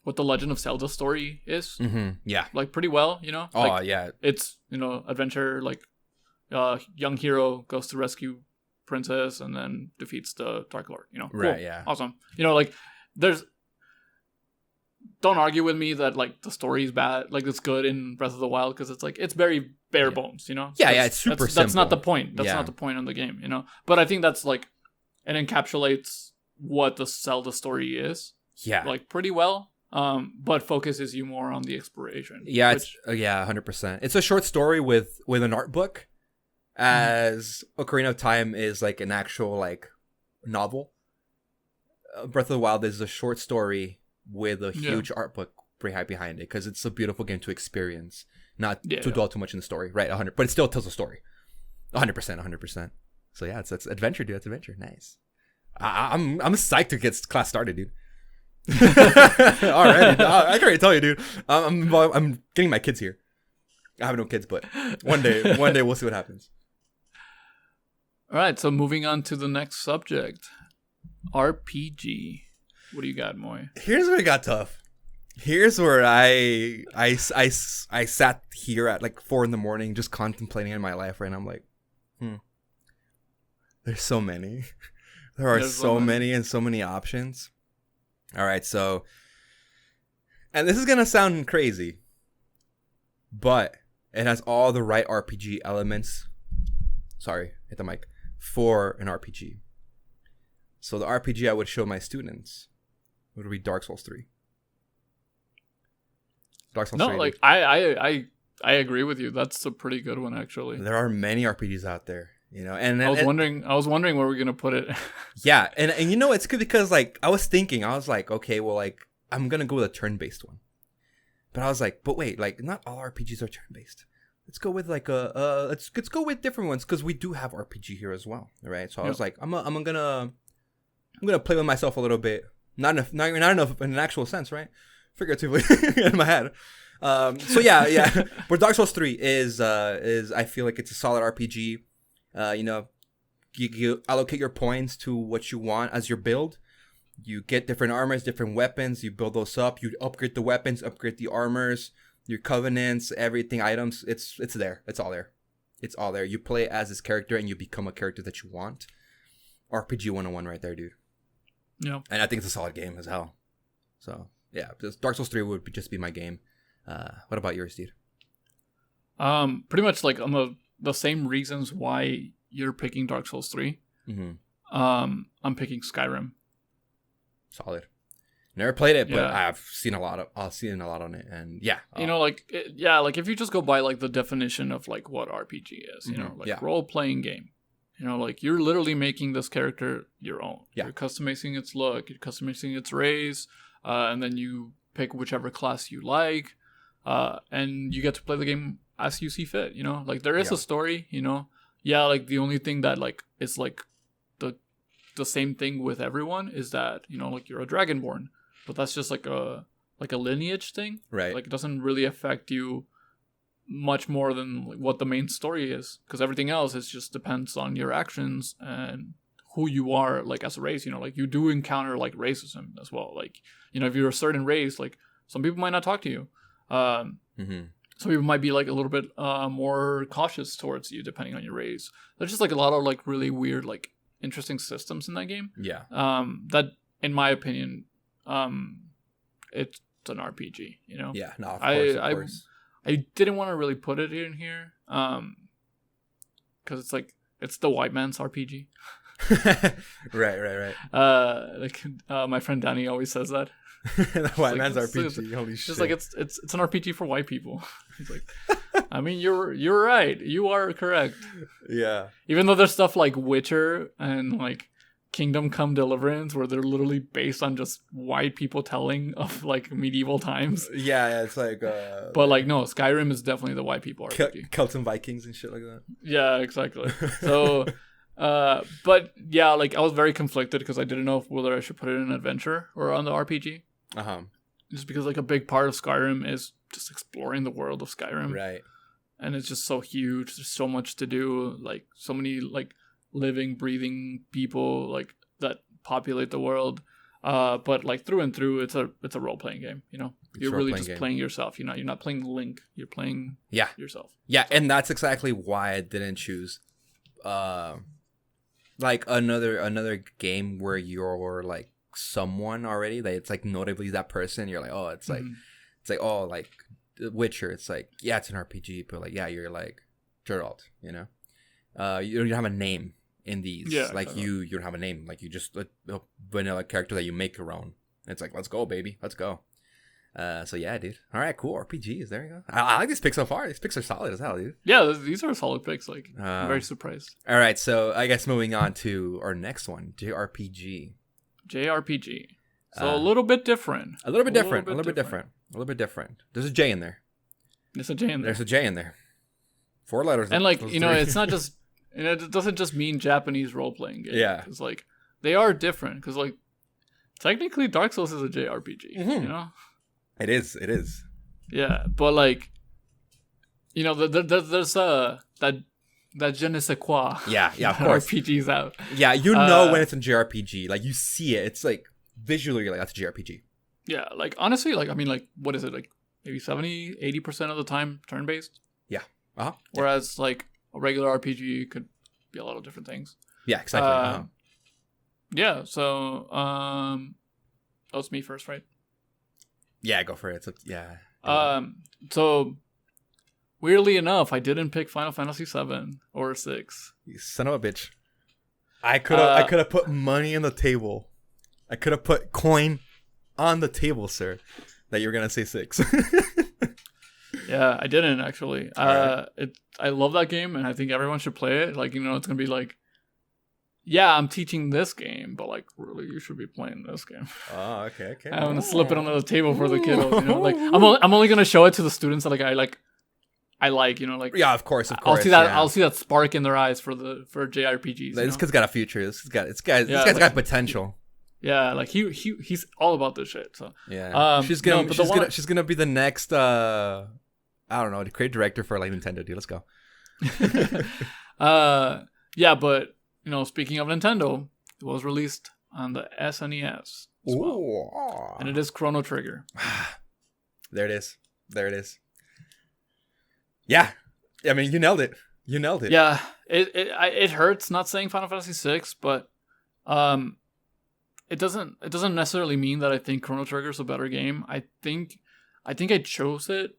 Legend of Zelda story is. Mm-hmm. Yeah, like pretty well, Oh, like, yeah. It's adventure, like young hero goes to rescue princess and then defeats the Dark Lord. Right? Cool. Yeah, Awesome. Like, there's. Don't argue with me that like the story is bad, like it's good in Breath of the Wild, because it's like it's very bare bones, Yeah, it's super simple. That's not the point. That's not the point of the game, But I think that's like, it encapsulates what the Zelda story is. Yeah, like pretty well. But focuses you more on the exploration. Yeah, it's 100%. It's a short story with an art book, as Ocarina of Time is like an actual like novel. Breath of the Wild is a short story with a huge art book behind it, because it's a beautiful game to experience, not to dwell too much in the story, right? 100, but it still tells a story, 100%. So yeah, it's adventure, dude. It's adventure. Nice. I'm psyched to get class started, dude. Already, I can already tell you, dude. I'm getting my kids here. I have no kids, but one day we'll see what happens. All right, so moving on to the next subject, RPG. What do you got, Moy? Here's where it got tough. Here's where I sat here at like 4 a.m. just contemplating in my life, right? And I'm like, there's so many. There's so many and so many options. All right, so, and this is gonna sound crazy, but it has all the right RPG elements. Sorry, hit the mic. For an RPG. So the RPG I would show my students would be Dark Souls 3. Dark Souls 3. No, like I agree with you. That's a pretty good one, actually. There are many RPGs out there, you know, and I was wondering where we're gonna put it. Yeah, and you know it's good because like I was like, okay, well, like I'm gonna go with a turn-based one, but I was like, but wait, like not all RPGs are turn-based. Let's go with like let's go with different ones because we do have RPG here as well, right? So I was like, I'm gonna play with myself a little bit, not enough in an actual sense, right? Figuratively in my head. So yeah. But Dark Souls 3 is I feel like it's a solid RPG. You know, you allocate your points to what you want as your build. You get different armors, different weapons. You build those up. You upgrade the weapons, upgrade the armors. Your covenants, everything, items, it's there. It's all there. It's all there. You play as this character and you become a character that you want. RPG 101 right there, dude. Yeah. And I think it's a solid game as hell. So, yeah. Dark Souls 3 would just be my game. What about yours, dude? Pretty much like on the same reasons why you're picking Dark Souls 3. Mm-hmm. I'm picking Skyrim. Solid. Never played it, but Yeah. I've seen a lot on it, and yeah, You know, like like if you just go by like the definition of like what RPG is, you know, like role playing game. You know, like you're literally making this character your own. Yeah. You're customizing its look, you're customizing its race, and then you pick whichever class you like, and you get to play the game as you see fit. You know, like there is a story. You know, like the only thing that like is like the same thing with everyone is that, you know, like you're a dragonborn. But that's just like a lineage thing, right? Like it doesn't really affect you much more than like what the main story is, because everything else is just depends on your actions and who you are, like as a race. You know, like you do encounter like racism as well. Like, you know, if you're a certain race, like some people might not talk to you. Some people might be like a little bit more cautious towards you depending on your race. There's just like a lot of like really weird like interesting systems in that game. Yeah. That in my opinion. It's an RPG, you know. Yeah, no, of course. I didn't want to really put it in here, because it's like it's the white man's RPG. Right. Like my friend Danny always says that. The white like, man's RPG. Holy shit! Just like it's an RPG for white people. He's like, I mean, you're right. You are correct. Yeah. Even though there's stuff like Witcher and like Kingdom Come Deliverance, where they're literally based on just white people telling of like medieval times. Yeah, it's like. But like no, Skyrim is definitely the white people RPG. Celts and Vikings and shit like that. Yeah, exactly. So, but yeah, like I was very conflicted because I didn't know whether I should put it in adventure or on the RPG. Just because like a big part of Skyrim is just exploring the world of Skyrim. Right. And it's just so huge. There's so much to do. Like so many like living, breathing people like that populate the world. But like through and through, it's a role playing game. You know, you're really just playing yourself. You know, you're not playing Link. You're playing yourself. Yeah, and that's exactly why I didn't choose, like another game where you're like someone already. Like it's like notably that person. You're like, oh, it's like oh, like Witcher. It's like it's an RPG, but like you're like Geralt. You know, you don't have a name in these. Like you don't have a name. Like you just a vanilla character that you make your own. It's like, let's go, baby, let's go. So yeah, dude. All right, cool. RPGs. There you go. I like these picks so far. These picks are solid as hell, dude. Yeah, these are solid picks. Like, I'm very surprised. All right, so I guess moving on to our next one, JRPG. So a little bit different. A little bit different. There's a J in there. There's a J in there. There's a J in there. 4 letters. And like, you know, it's not just, and it doesn't just mean Japanese role-playing game. Yeah. Because like, they are different. Because like, technically Dark Souls is a JRPG, you know? It is. Yeah, but like, you know, there's that je ne sais quoi. Yeah, of course. RPGs out. Yeah, you know when it's a JRPG. Like, you see it. It's like, visually, you're like, that's a JRPG. Yeah, like, honestly, like, I mean, like, what is it? Like, maybe 70-80% of the time turn-based? Yeah. Uh-huh. Whereas, like, a regular RPG could be a lot of different things. Yeah, exactly. Yeah, so, that was me first, right? Yeah, go for it. Yeah. So, weirdly enough, I didn't pick Final Fantasy 7 or 6. You son of a bitch. I could have put money on the table. I could have put coin on the table, sir, that you were gonna say 6. Yeah, I didn't actually. Right. I love that game, and I think everyone should play it. Like, you know, it's gonna be like, yeah, I'm teaching this game, but like, really, you should be playing this game. Oh, okay. I'm gonna slip it under the table for the kiddos. You know, like, I'm only gonna show it to the students that like I like, you know, like, Yeah, of course. I'll see that. Yeah. I'll see that spark in their eyes for JRPGs. This kid's got a future. This guy's got potential. Yeah, like he's all about this shit. So yeah, she's gonna be the next I don't know, the creative director for like Nintendo, dude. Let's go. Yeah, but you know, speaking of Nintendo, it was released on the SNES as well, and it is Chrono Trigger. There it is. Yeah, I mean, you nailed it. Yeah, it hurts not saying Final Fantasy 6, but it doesn't necessarily mean that I think Chrono Trigger is a better game. I think I chose it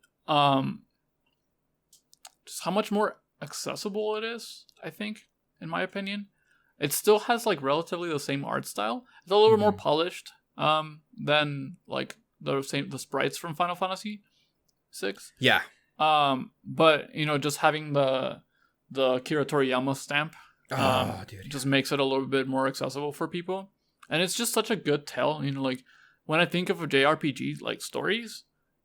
just how much more accessible it is, I think, in my opinion. It still has like relatively the same art style. It's a little more polished than like the sprites from Final Fantasy 6. Yeah. But you know, just having the Akira Toriyama stamp dude, just makes it a little bit more accessible for people. And it's just such a good tell, you know, like when I think of a JRPG like stories,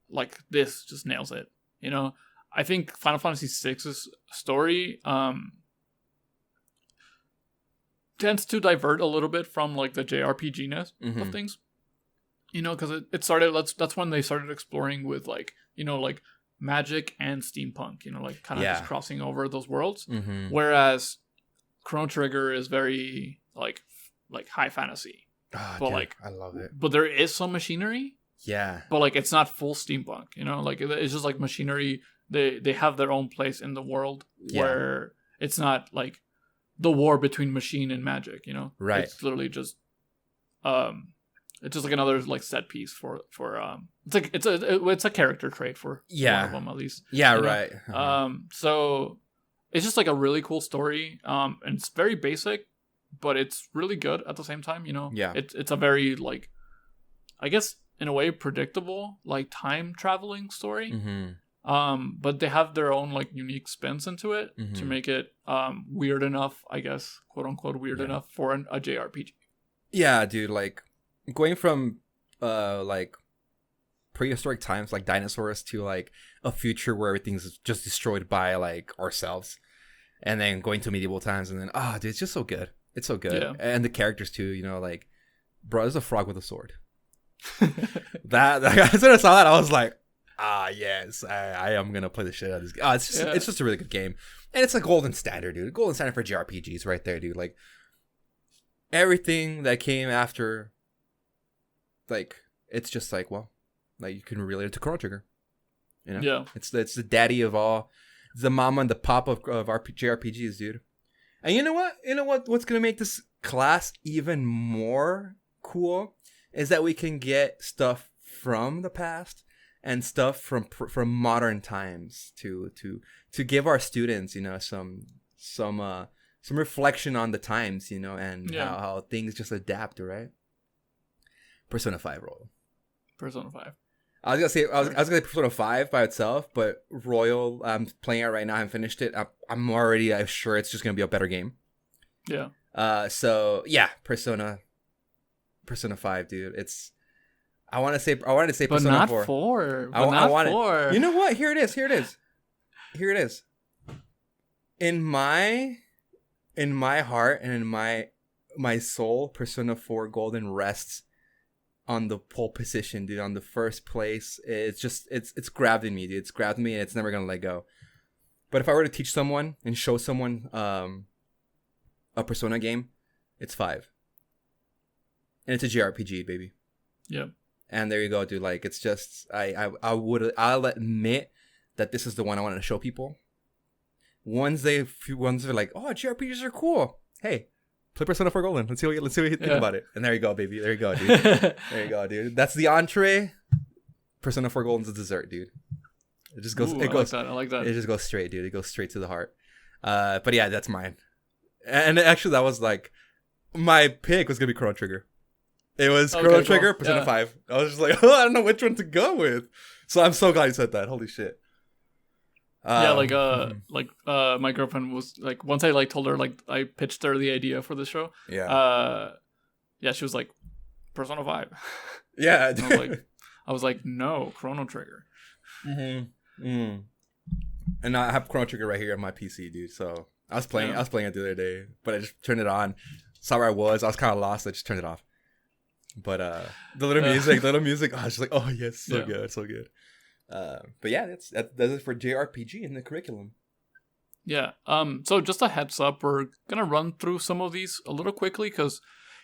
like this just nails it. You know, I think Final Fantasy VI's story tends to divert a little bit from like the JRPG-ness of things. You know, because it started. That's when they started exploring with like, you know, like magic and steampunk. You know, like kind of just crossing over those worlds. Whereas Chrono Trigger is very like high fantasy. But dude, like, I love it. But there is some machinery. Yeah. But like, it's not full steampunk. You know, like it's just like machinery. They have their own place in the world where it's not like the war between machine and magic. You know, right? It's literally just it's just like another like set piece for it's like it's a character trait for one of them at least. Yeah, right. So it's just like a really cool story. And it's very basic, but it's really good at the same time. You know, it's a very like, I guess in a way predictable like time traveling story. But they have their own like unique spins into it to make it weird enough, I guess, quote unquote weird enough for a JRPG. Yeah, dude, like going from like prehistoric times like dinosaurs to like a future where everything's just destroyed by like ourselves, and then going to medieval times, and then dude, it's just so good. It's so good. And the characters too, you know, like, bro, there's a frog with a sword. that as soon as I saw that, I was like, yes, I am gonna play the shit out of this game. It's just a really good game, and it's a golden standard, dude. Golden standard for JRPGs, right there, dude. Like everything that came after, like it's just like, well, like you can relate it to Chrono Trigger, you know? Yeah, it's the daddy of all, the mama and the pop of JRPGs, dude. And you know what? What's gonna make this class even more cool is that we can get stuff from the past and stuff from modern times to give our students, you know, some reflection on the times, you know, and how things just adapt, right? Persona 5 Royal. Persona 5. I was gonna say Persona 5 by itself, but Royal, I'm playing it right now. I haven't finished it. I'm already sure it's just gonna be a better game. Yeah. So yeah, Persona 5, dude. I wanted to say Persona 4. But not 4. But 4. You know what? Here it is. In my heart and in my soul, Persona 4 Golden rests on the pole position, dude, on the first place. It's just it's grabbed me, dude. It's grabbed me, and it's never gonna let go. But if I were to teach someone and show someone a Persona game, it's 5. And it's a JRPG, baby. Yeah. And there you go, dude. Like, it's just I'll admit that this is the one I want to show people. Once they're like, oh, JRPGs are cool. Hey, play Persona 4 Golden. Let's see what you think about it. And there you go, baby. There you go, dude. There you go, dude. That's the entree. Persona 4 Golden's the dessert, dude. It just goes. I like that. It just goes straight, dude. It goes straight to the heart. But yeah, that's mine. And actually, that was like my pick was gonna be Chrono Trigger. It was Chrono Trigger, Persona 5. I was just like, oh, I don't know which one to go with. So I'm so glad you said that. Holy shit. My girlfriend was like, once I like told her, like, I pitched her the idea for the show. Yeah. She was like, Persona 5. Yeah. I was like, no, Chrono Trigger. And I have Chrono Trigger right here on my PC, dude. So I was playing it the other day, but I just turned it on. Saw where I was kind of lost. I just turned it off. But the little music, I was just like, oh yes, so good. But yeah, that's it for JRPG in the curriculum. Yeah. So just a heads up, we're gonna run through some of these a little quickly because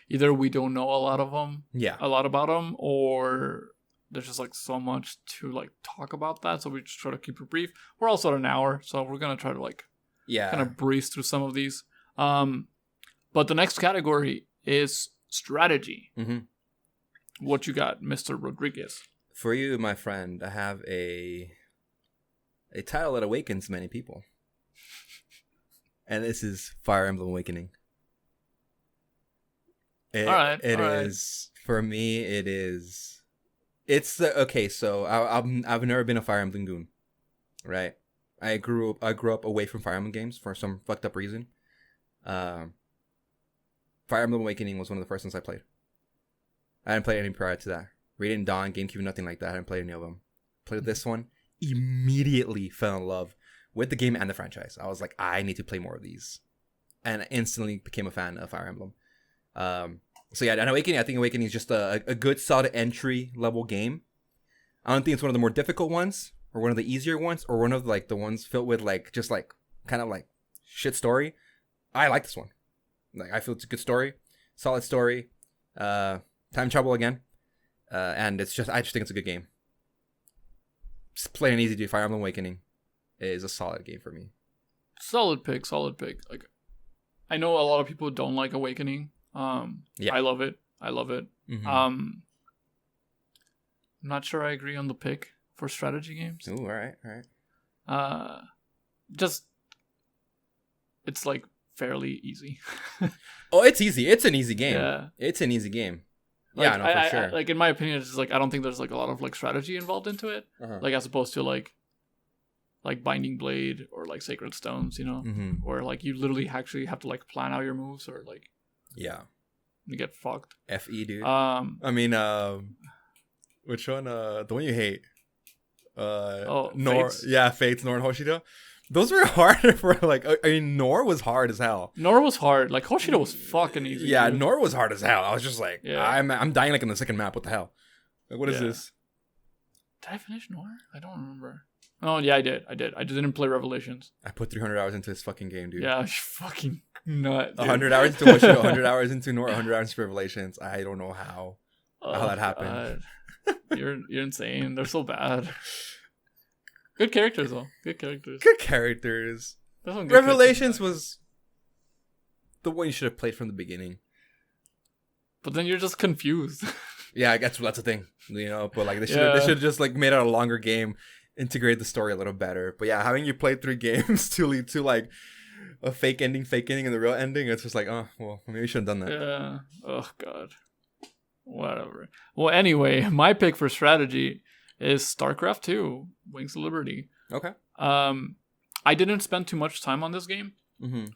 either we don't know a lot about them, or there's just like so much to like talk about that. So we just try to keep it brief. We're also at an hour, so we're gonna try to like kind of breeze through some of these. But the next category is strategy. Mm-hmm. What you got, Mr. Rodriguez? For you, my friend, I have a title that awakens many people. And this is Fire Emblem Awakening. For me, it is. It's okay. So I've never been a Fire Emblem goon, right? I grew up away from Fire Emblem games for some fucked up reason. Fire Emblem Awakening was one of the first ones I played. I didn't play any prior to that. Radiant Dawn, GameCube, nothing like that. I didn't play any of them. Played this one, immediately fell in love with the game and the franchise. I was like, I need to play more of these, and I instantly became a fan of Fire Emblem. So yeah, and Awakening, I think Awakening is just a good, solid entry level game. I don't think it's one of the more difficult ones, or one of the easier ones, or one of like the ones filled with like just like kind of like shit story. I like this one. Like, I feel it's a good story, solid story. Time travel again, and I just think it's a good game. Just plain and easy, dude. Fire Emblem Awakening is a solid game for me. Solid pick. Like, I know a lot of people don't like Awakening. I love it. Mm-hmm. I'm not sure I agree on the pick for strategy games. Ooh, all right. It's like fairly easy. Oh, it's easy. It's an easy game. Yeah. It's an easy game. Like, yeah, no, for sure. Like, in my opinion, it's just like I don't think there's like a lot of like strategy involved into it. Like, as opposed to like Binding Blade or like Sacred Stones, you know, where like you literally actually have to like plan out your moves, or like you get fucked. FE, dude. I mean, which one? The one you hate. Fates. Yeah, Fates, Nor and Hoshido. Those were harder for like. I mean, Nor was hard as hell. Nor was hard. Like, Hoshido was fucking easy. Yeah, dude. Nor was hard as hell. I was just like, I'm dying like in the second map. What the hell? Like, what is this? Did I finish Nor? I don't remember. Oh yeah, I did. I didn't play Revelations. I put 300 hours into this fucking game, dude. Yeah, you fucking nut. 100 hours into Hoshido, 100 hours into Nor, 100 hours into Revelations. I don't know how that happened. You're insane. They're so bad. Good characters though. Good characters. Revelations was the one you should have played from the beginning. But then you're just confused. Yeah, I guess that's the thing, you know. But like they should have just like made it a longer game, integrate the story a little better. But yeah, having you play 3 games to lead to like a fake ending, and the real ending, it's just like, oh well, maybe we should have done that. Yeah. Oh god. Whatever. Well, anyway, my pick for strategy is StarCraft 2, Wings of Liberty. Okay. I didn't spend too much time on this game.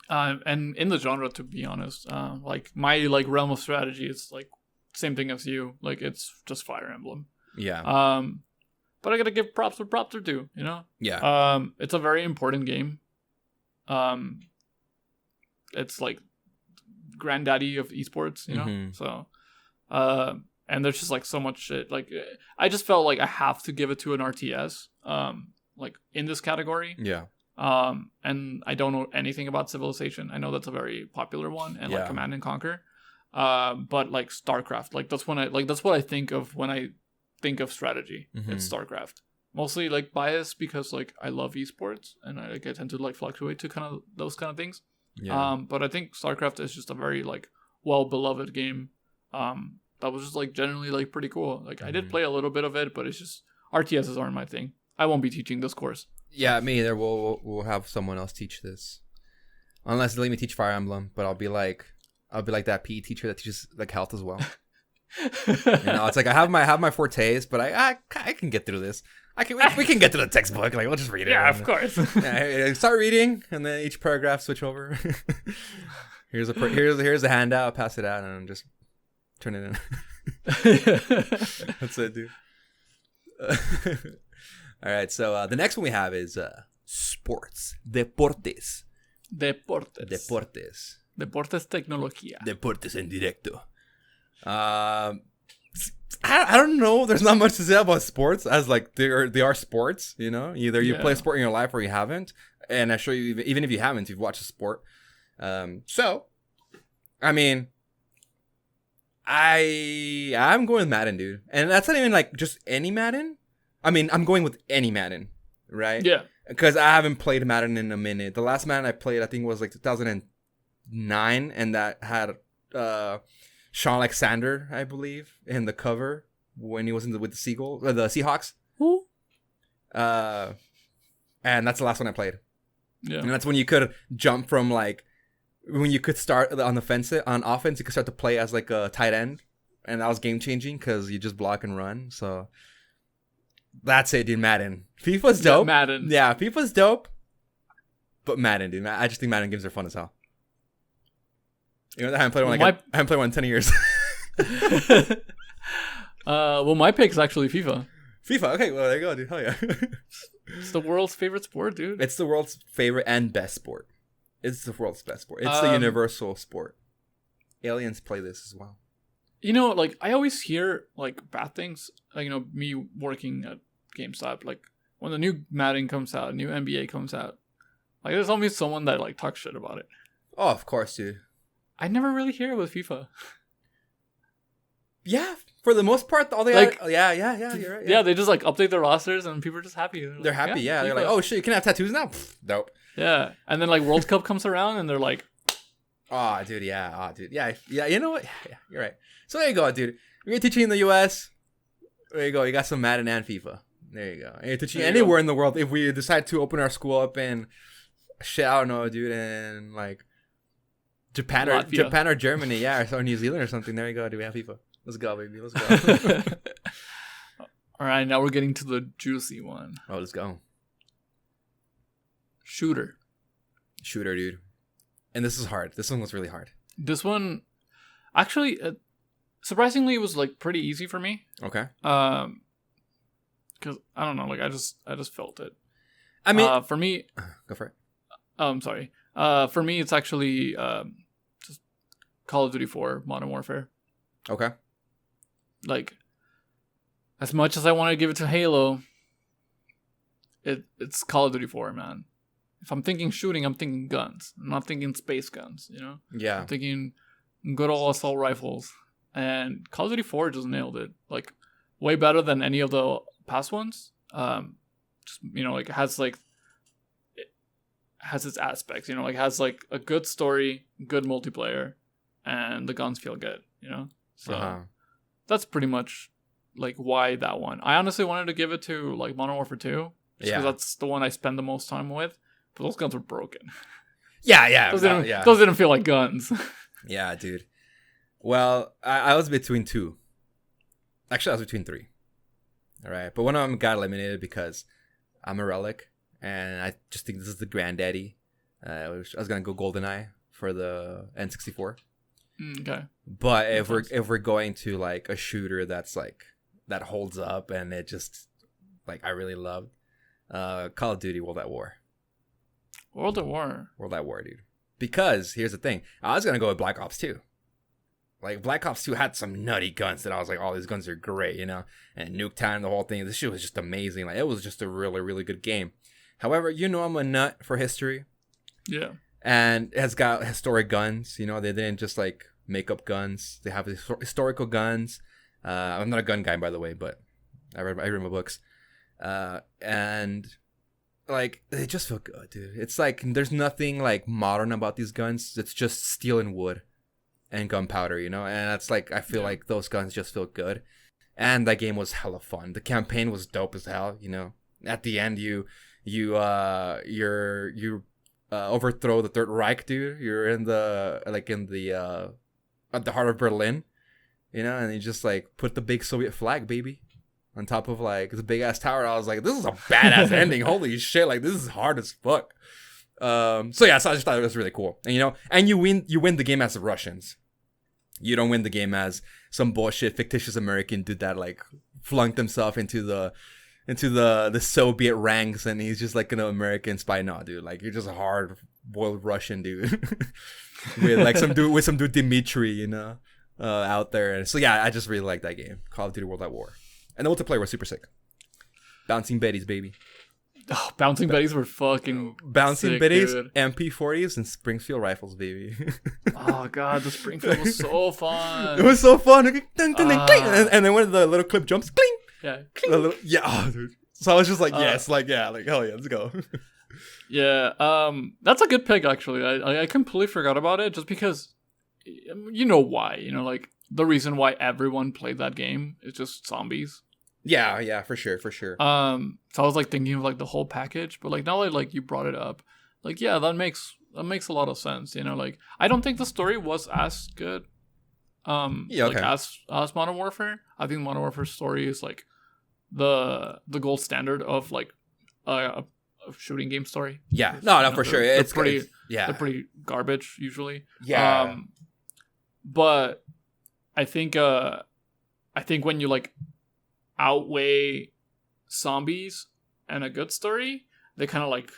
And in the genre, to be honest, like my like realm of strategy is like same thing as you. Like, it's just Fire Emblem. Yeah. But I gotta give props where props are due, you know? Yeah. It's a very important game. It's like granddaddy of esports, you know? So, and there's just like so much shit. Like, I just felt like I have to give it to an RTS, like in this category. Yeah. And I don't know anything about Civilization. I know that's a very popular one, and like Yeah. Command and Conquer. But like StarCraft, like that's what I think of when I think of strategy. Mhm. It's StarCraft. Mostly like biased because like I love esports and I tend to like fluctuate to kind of those kind of things. Yeah. But I think StarCraft is just a very like well beloved game. That was just like generally like pretty cool. Like I did play a little bit of it, but it's just RTSs aren't my thing. I won't be teaching this course. Yeah, me either. We'll have someone else teach this, unless they let me teach Fire Emblem. But I'll be like that PE teacher that teaches like health as well. It's like I have my fortes, but I can get through this. We can get to the textbook. Like we'll just read it. Yeah, of course. Yeah, start reading, and then each paragraph switch over. here's a handout. I'll pass it out, and just turn it in. That's it, dude. All right. So the next one we have is sports, deportes. Deportes tecnología. Deportes en directo. I don't know. There's not much to say about sports, as like they are sports. Either you play a sport in your life or you haven't. And I show you, even if you haven't, you've watched a sport. So, I mean, I'm going with Madden, dude, and that's not even like just any Madden. I mean, I'm going with any Madden, right? Yeah. Because I haven't played Madden in a minute. The last Madden I played, I think, was like 2009, and that had Sean Alexander, I believe, in the cover when he was with the Seahawks. Who? And that's the last one I played. Yeah. And that's when you could jump from like when you could start on offense, you could start to play as like a tight end, and that was game changing because you just block and run. So that's it, dude. Madden. FIFA's dope. Yeah, Madden. Yeah, FIFA's dope. But Madden, dude. I just think Madden games are fun as hell. I haven't played one I haven't played one in 10 years. Well, my pick is actually FIFA. FIFA. Okay, well there you go, dude. Hell yeah. It's the world's favorite sport, dude. It's the world's favorite and best sport. It's the world's best sport. It's the universal sport. Aliens play this as well. Like I always hear like bad things. Like me working at GameStop, like when the new Madden comes out, new NBA comes out, like there's always someone that like talks shit about it. Oh, of course, dude. I never really hear it with FIFA. Yeah, for the most part, all they like, yeah, you're right. Yeah, they just like update their rosters and people are just happy. They're happy, yeah. They're like, oh shit, you can have tattoos now? Pfft, dope. Yeah, and then like World Cup comes around and they're like, oh, dude, yeah. Oh, dude, yeah. You know what? Yeah, you're right. So there you go, dude. You're teaching in the U.S. There you go. You got some Madden and FIFA. There you go. And you're teaching anywhere in the world. If we decide to open our school up in shit, I don't know, dude, in like Japan or Germany, yeah, or New Zealand or something. There you go. Do we have FIFA? Let's go, baby. Let's go. All right, now we're getting to the juicy one. Oh, let's go. Shooter, dude. And this is hard. This one was really hard. This one, actually, surprisingly, it was like pretty easy for me. Okay. Because I don't know, like I just felt it. I mean, for me, go for it. I'm sorry. For me, it's actually just Call of Duty 4 Modern Warfare. Okay. Like, as much as I want to give it to Halo, it's Call of Duty 4, man. If I'm thinking shooting, I'm thinking guns. I'm not thinking space guns, Yeah. I'm thinking good old assault rifles. And Call of Duty 4 just nailed it. Like, way better than any of the past ones. Just, like, it has its aspects, like, it has, like, a good story, good multiplayer, and the guns feel good, So, that's pretty much, like, why that one. I honestly wanted to give it to, like, Modern Warfare 2. Just because that's the one I spend the most time with. But those guns were broken. Yeah. Those didn't feel like guns. Yeah, dude. Well, I was between two. Actually, I was between three. All right. But one of them got eliminated because I'm a relic. And I just think this is the granddaddy. I was going to go GoldenEye for the N64. Okay. But if we're going to like a shooter that's like that holds up and it just like I really loved Call of Duty World at War. World at War, dude. Because here's the thing, I was gonna go with Black Ops 2. Like Black Ops 2 had some nutty guns that I was like, oh, these guns are great, and Nuketown, the whole thing. This shit was just amazing. Like it was just a really, really good game. However, I'm a nut for history. Yeah. And it has got historic guns. They didn't just like make up guns. They have historical guns. I'm not a gun guy, by the way, but I read my books. And like they just feel good, dude. It's like there's nothing like modern about these guns. It's just steel and wood and gunpowder, and that's like I feel like those guns just feel good. And that game was hella fun. The campaign was dope as hell. At the end, you overthrow the Third Reich, dude. You're at the heart of Berlin, and you just like put the big Soviet flag, baby, on top of like the big ass tower. I was like, this is a badass ending. Holy shit! Like this is hard as fuck. So I just thought it was really cool. And and you win the game as the Russians. You don't win the game as some bullshit fictitious American dude that like flunked himself into the Soviet ranks and he's just like an American spy. No, dude, like you're just a hard boiled Russian dude with like some dude Dimitri, out there. And so I just really like that game, Call of Duty World at War, and the multiplayer was super sick. Bouncing Betties, baby. Oh, bouncing Betties were fucking bouncing sick, Betties, dude. MP40s, and Springfield rifles, baby. Oh god, the Springfield was so fun. It was so fun. And then when the little clip jumps, cling. Yeah. Dude. So I was just like, yes, like hell yeah, let's go. Yeah, that's a good pick actually. I completely forgot about it just because, why? Like the reason why everyone played that game is just zombies. Yeah, for sure. So I was like thinking of like the whole package, but like now that like you brought it up, like that makes a lot of sense. Like I don't think the story was as good. Like as Modern Warfare. I think Modern Warfare's story is like the gold standard of like a shooting game story. Yeah, no, for sure. It's pretty. They're pretty garbage usually. Yeah. But I think when you like outweigh zombies and a good story, they kind of like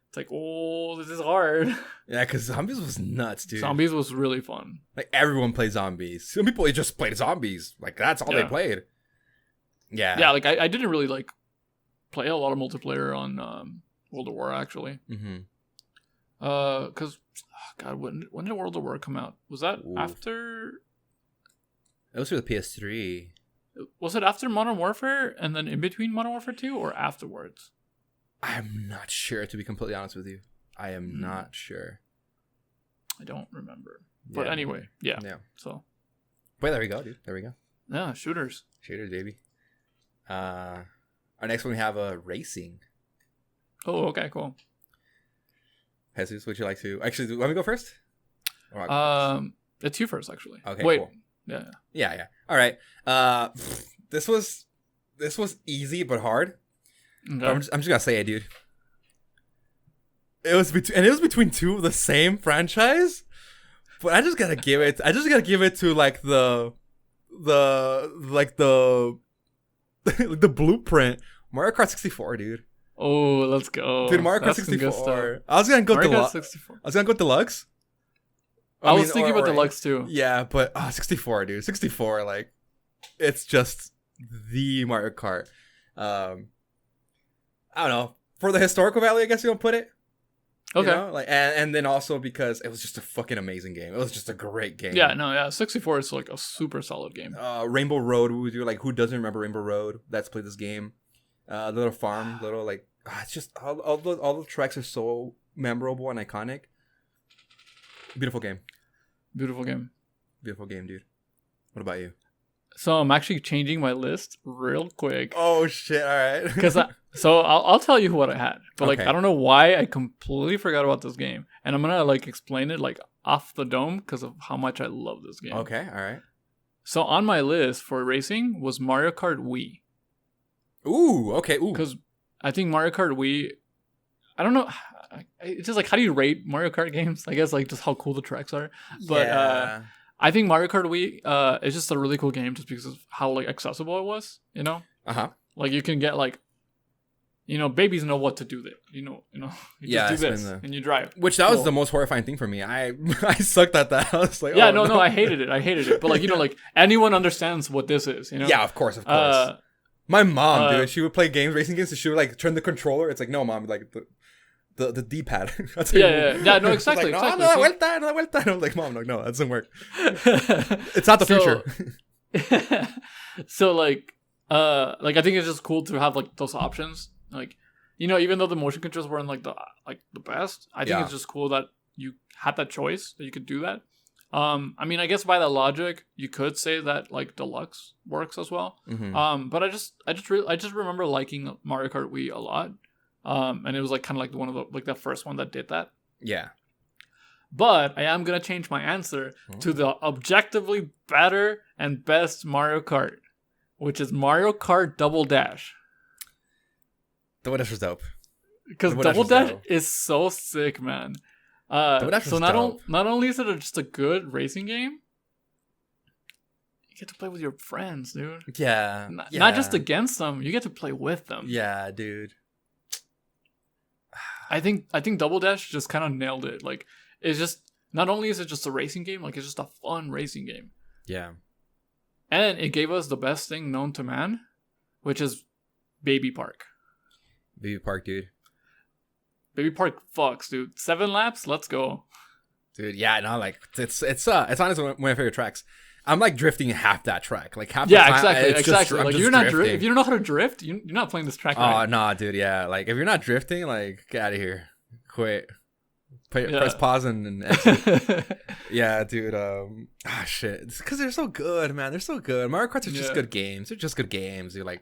it's like, oh, this is hard. Yeah, because zombies was nuts, dude. Zombies was really fun. Like everyone played zombies. Some people just played zombies. Like that's all they played. Yeah. Yeah, like I didn't really like play a lot of multiplayer on World of War actually. Mm-hmm. Because God, when did World of War come out? Was that after? It was for the PS3. Was it after Modern Warfare and then in between Modern Warfare 2 or afterwards? I'm not sure, to be completely honest with you. I am not sure. I don't remember. But anyway, yeah. So. But there we go, dude. There we go. Yeah, shooters. Shooters, baby. Our next one we have racing. Oh, okay, cool. Jesus, would you like to... Actually, do you want me to go first? It's you first, actually. Okay, wait. Cool. Yeah. All right. This was easy but hard. Okay. I'm just gonna say it, dude. It was between two of the same franchise, but I just gotta give it to like the blueprint, Mario Kart 64, dude. Oh, let's go, dude. Mario Kart 64. I was gonna go deluxe. I was thinking about deluxe too. Yeah, but 64, dude. 64, like, it's just the Mario Kart. I don't know. For the historical value, I guess you don't put it. Okay. Like, and then also because it was just a fucking amazing game. It was just a great game. Yeah, no, yeah. 64 is like a super solid game. Rainbow Road, who doesn't remember Rainbow Road? That's played this game. Little farm, it's just all the tracks are so memorable and iconic. Beautiful game. Beautiful game, dude. What about you? So I'm actually changing my list real quick. Oh shit! All right. Because I'll tell you what I had, but like I don't know why I completely forgot about this game, and I'm gonna like explain it like off the dome because of how much I love this game. Okay. All right. So on my list for racing was Mario Kart Wii. Ooh. Okay. Ooh. Because I think Mario Kart Wii. I don't know. It's just like, how do you rate Mario Kart games? I guess like just how cool the tracks are. But I think Mario Kart Wii is just a really cool game just because of how like accessible it was. Like you can get like, babies know what to do there. You just do this and you drive. Which that was the most horrifying thing for me. I sucked at that. I was like, no, I hated it. But like like anyone understands what this is. Yeah, of course. My mom, dude, she would play racing games, so she would like turn the controller. It's like, no, mom, like the D-pad. Yeah. No, exactly. Like, exactly. No, vuelta, no, vuelta. And I was like, mom, no, that doesn't work. It's not the future. So like I think it's just cool to have like those options. Like, you know, even though the motion controls weren't like the best, I think it's just cool that you had that choice, that you could do that. I mean, I guess by the logic, you could say that like Deluxe works as well. Mm-hmm. But I just remember liking Mario Kart Wii a lot. And it was like kind of like one of the first one that did that. Yeah. But I am gonna change my answer to the objectively better and best Mario Kart, which is Mario Kart Double Dash. Double Dash was dope. Because Double Dash is so sick, man. So not only is it just a good racing game, you get to play with your friends, dude. Yeah. Not just against them, you get to play with them. Yeah, dude. I think Double Dash just kind of nailed it. Like, it's just, not only is it just a racing game, like it's just a fun racing game. Yeah. And it gave us the best thing known to man, which is Baby Park. Baby Park, dude. Baby Park fucks, dude. 7 laps, let's go. Dude, yeah, no, like it's honestly one of my favorite tracks. I'm like drifting half that track, like half. Yeah, the time, exactly. Like you're not drifting. if you don't know how to drift, you're not playing this track. Right. Oh no, dude, yeah. Like if you're not drifting, like get out of here, quit. Press pause and exit. Yeah, dude. Shit. It's because they're so good, man. They're so good. Mario Karts are just good games. They're just good games. You're like,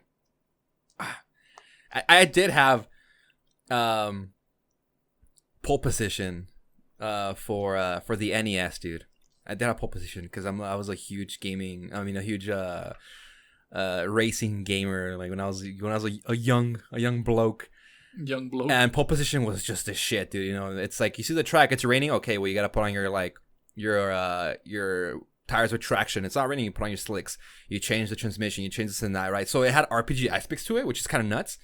I did have pole position for the NES, dude. I did have pole position because I was a huge racing gamer. Like when I was a young bloke. And pole position was just the shit, dude. You know, it's like you see the track, it's raining. Okay, well you gotta put on your tires with traction. It's not raining, you put on your slicks. You change the transmission, you change this and that, right? So it had RPG aspects to it, which is kind of nuts.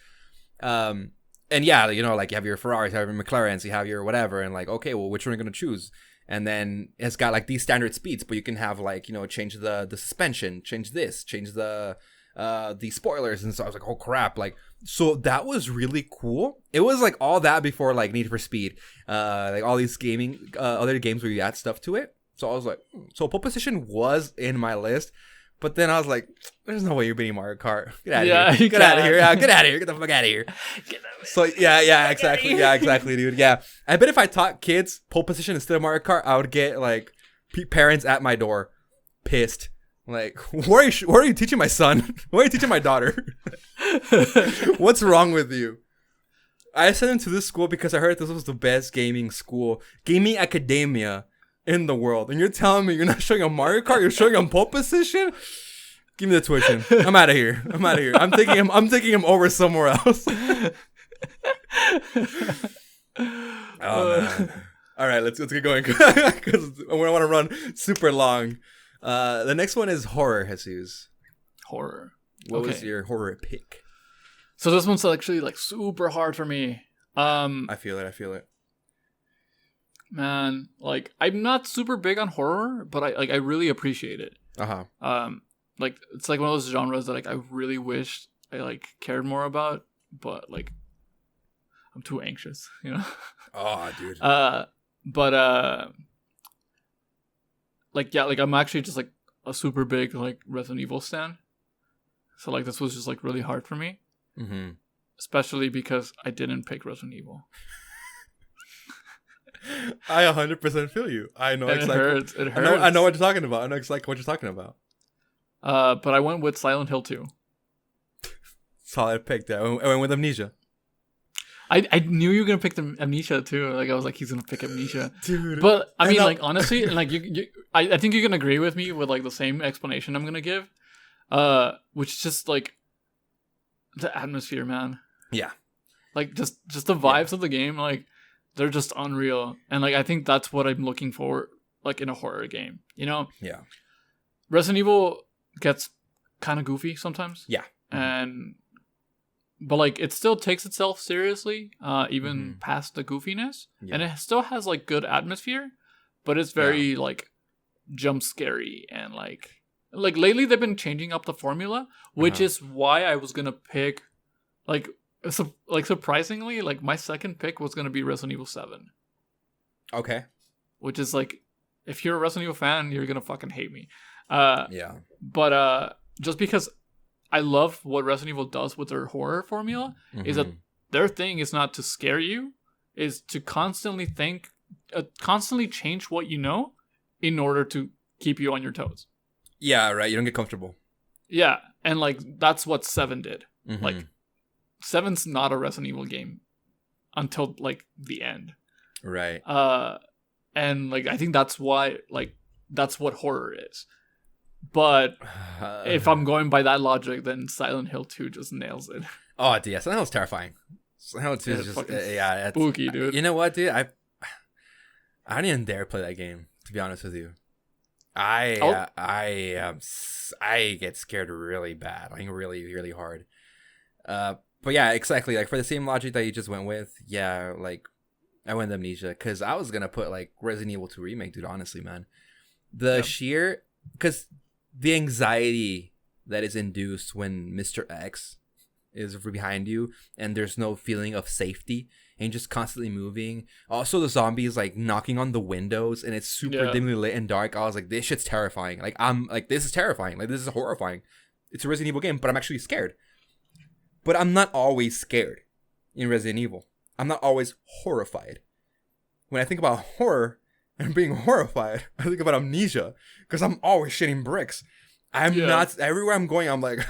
And yeah, you know, like you have your Ferraris, you have your McLarens, you have your whatever, and like, okay, well, which one are you gonna choose? And then it's got like these standard speeds, but you can have like, you know, change the suspension, change this, change the spoilers. And so I was like, oh crap. Like, so that was really cool. It was like all that before like Need for Speed, like all these other games where you add stuff to it. So I was like, so pole position was in my list. But then I was like, there's no way you're beating Mario Kart. Get out of here. Get out of here. Yeah, get out of here. Get the fuck out of here. So yeah, exactly. Yeah, exactly, dude. Yeah. I bet if I taught kids pole position instead of Mario Kart, I would get like parents at my door pissed. Like, why are you teaching my son? Why are you teaching my daughter? What's wrong with you? I sent him to this school because I heard this was the best gaming academia in the world, and you're telling me you're not showing him Mario Kart, you're showing him pole position? Give me the tuition. I'm out of here. I'm taking him over somewhere else. Oh man. All right, let's get going because I want to run super long. The next one is horror, Jesus. Horror. What was your horror pick? So this one's actually like super hard for me. I feel it. Man, like I'm not super big on horror, but I really appreciate it. Like it's like one of those genres that like I really wish I like cared more about, but like I'm too anxious, you know. Oh, dude. Like yeah, like I'm actually just like a super big like Resident Evil stan. So like this was just like really hard for me, especially because I didn't pick Resident Evil. I 100% feel you. I know exactly. It hurts. I know what you're talking about. I know exactly what you're talking about. But I went with Silent Hill 2. Solid pick there. I went with Amnesia. I knew you were gonna pick the Amnesia too. Like I was like, he's gonna pick Amnesia, dude. But I mean, like honestly, like I think you can agree with me with like the same explanation I'm gonna give, which is just like the atmosphere, man. Yeah. Like just the vibes of the game, like they're just unreal, and like I think that's what I'm looking for, like in a horror game. You know? Yeah. Resident Evil gets kind of goofy sometimes. Yeah. But like it still takes itself seriously, even past the goofiness, and it still has like good atmosphere, but it's very like jump scary and like Like lately, they've been changing up the formula, which is why I was gonna pick, like, surprisingly, like my second pick was gonna be Resident Evil 7, Okay. which is like, if you're a Resident Evil fan, you're gonna fucking hate me. Yeah. But just because I love what Resident Evil does with their horror formula, is that their thing is not to scare you, is to constantly constantly change what you know in order to keep you on your toes. Yeah, right. You don't get comfortable. Yeah, and like that's what 7 did. Like 7's not a Resident Evil game until like the end. Right. And like I think that's why, like, that's what horror is. But if I'm going by that logic, then Silent Hill 2 just nails it. Oh, dude, yeah, Silent Hill's terrifying. Silent Hill 2 is just spooky, dude. You know what, dude? I don't even dare play that game, to be honest with you. I get scared really bad, like really, really hard. But yeah, exactly. Like for the same logic that you just went with, yeah, like I went Amnesia because I was gonna put like Resident Evil 2 remake, dude. Honestly, man, because the anxiety that is induced when Mr. X is behind you and there's no feeling of safety and just constantly moving. Also, the zombies like knocking on the windows and it's super dimly lit and dark. I was like, this shit's terrifying. Like, I'm like, this is terrifying. Like, this is horrifying. It's a Resident Evil game, but I'm actually scared. But I'm not always scared in Resident Evil. I'm not always horrified. When I think about horror and being horrified, I think about Amnesia because I'm always shitting bricks. I'm not, everywhere I'm going, I'm like,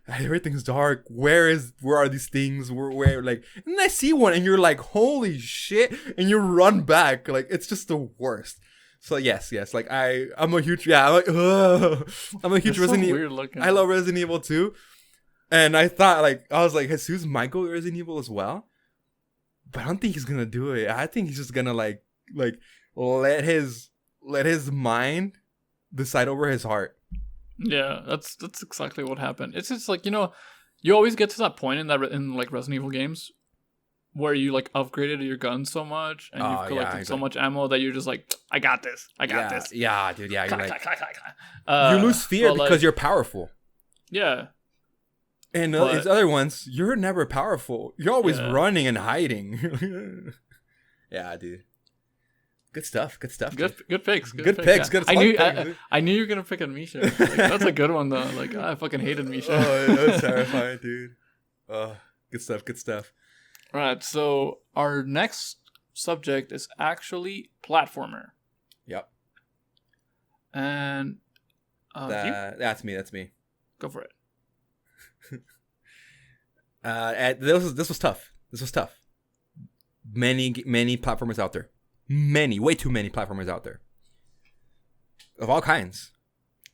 everything's dark. Where are these things? Where like, and then I see one and you're like, holy shit. And you run back. Like, it's just the worst. So yes. Like I'm a huge, I'm like, ugh. I'm a huge Resident Evil. I love Resident Evil 2. And I thought I was like, Jesus might go Resident Evil as well. But I don't think he's going to do it. I think he's just going to like let his mind decide over his heart. Yeah, that's exactly what happened. It's just like, you always get to that point in like Resident Evil games where you like upgraded your gun so much and you've collected so much ammo that you're just like, I got this. Yeah, dude. Yeah, you're like, you lose fear because you're powerful. Yeah. And these other ones, you're never powerful. You're always running and hiding. Yeah, dude. Good stuff. Good picks. Good picks. Yeah. I knew you were gonna pick Misha. Like, that's a good one though. Like, I fucking hated Misha. Oh, that was terrifying, dude. Good stuff. All right, so our next subject is actually platformer. Yep. And that's me. Go for it. This was tough. Many platformers out there. Way too many platformers out there. Of all kinds.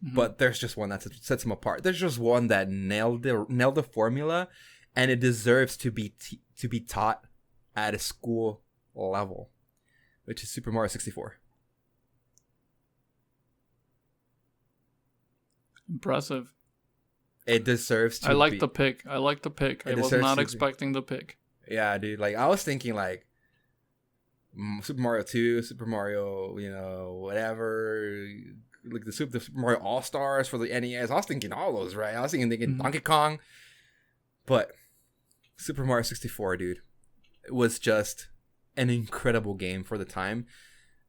Mm-hmm. But there's just one that sets them apart. There's just one that nailed the formula, and it deserves to be taught at a school level, which is Super Mario 64. Impressive. It deserves to I like the pick. I was not expecting the pick. Yeah, dude. Like, I was thinking, like, Super Mario 2, Super Mario, whatever. Like, the Super Mario All-Stars for the NES. I was thinking all those, right? I was thinking Donkey Kong. But Super Mario 64, dude, it was just an incredible game for the time.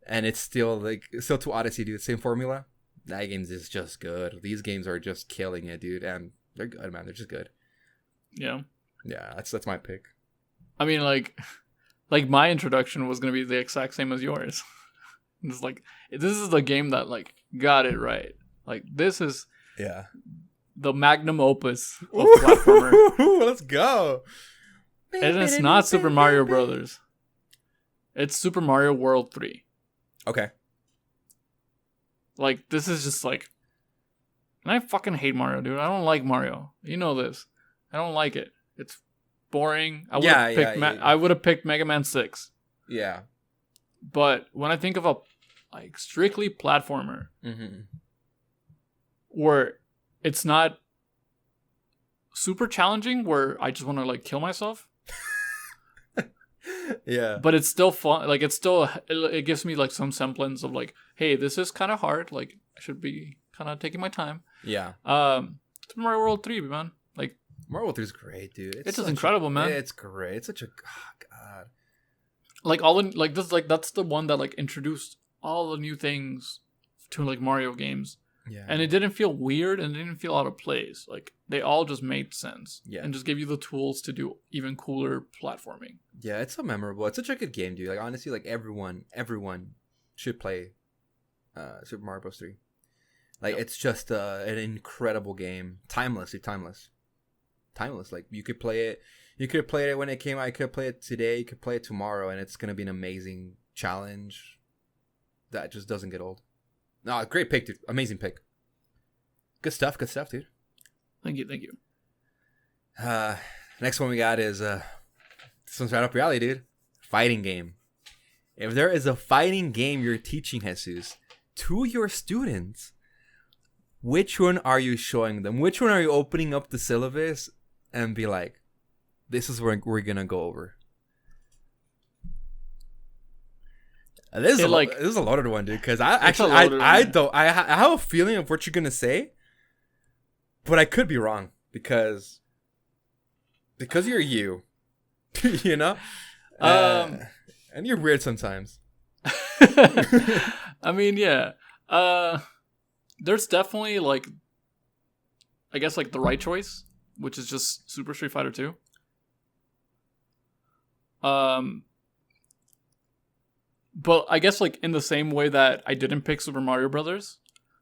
And it's still to Odyssey, dude. Same formula. That game is just good. These games are just killing it, dude, and they're good, man. They're just good. Yeah. Yeah, that's my pick. I mean, like my introduction was gonna be the exact same as yours. It's like, this is the game that like got it right. Like, this is the magnum opus of platformer. Let's go. And it's not Super Mario Brothers. It's Super Mario World 3. Okay. Like, this is just like... And I fucking hate Mario, dude. I don't like Mario. You know this. I don't like it. It's boring. I would have picked Mega Man 6. Yeah. But when I think of a like strictly platformer, where it's not super challenging, where I just want to like kill myself. Yeah. But it's still fun. Like, it gives me like some semblance of like, hey, this is kind of hard. Like, I should be kind of taking my time. Yeah. Super Mario World 3, man. Like Mario World 3 is great, dude. It's just incredible, man. It's great. It's such a god. Like all the like this like that's the one that like introduced all the new things to like Mario games. Yeah. And it didn't feel weird and it didn't feel out of place. Like they all just made sense. Yeah. And just gave you the tools to do even cooler platforming. Yeah, it's so memorable. It's such a good game, dude. Like honestly, like everyone should play Super Mario Bros. 3. Like it's just an incredible game. Timeless, dude, timeless. Like you could play it when it came out, you could play it today, you could play it tomorrow, and it's gonna be an amazing challenge that just doesn't get old. No, great pick, dude. Amazing pick. Good stuff, dude. Thank you. Next one we got is this one's right up your alley, dude. Fighting game. If there is a fighting game you're teaching, Jesus, to your students, which one are you showing them? Which one are you opening up the syllabus and be like, this is where we're gonna go over? This is a loaded one, dude. Because I have a feeling of what you're gonna say, but I could be wrong because you're you, you know, and you're weird sometimes. I mean, yeah. There's definitely like, I guess like the right choice, which is just Super Street Fighter 2. But I guess like in the same way that I didn't pick Super Mario Brothers,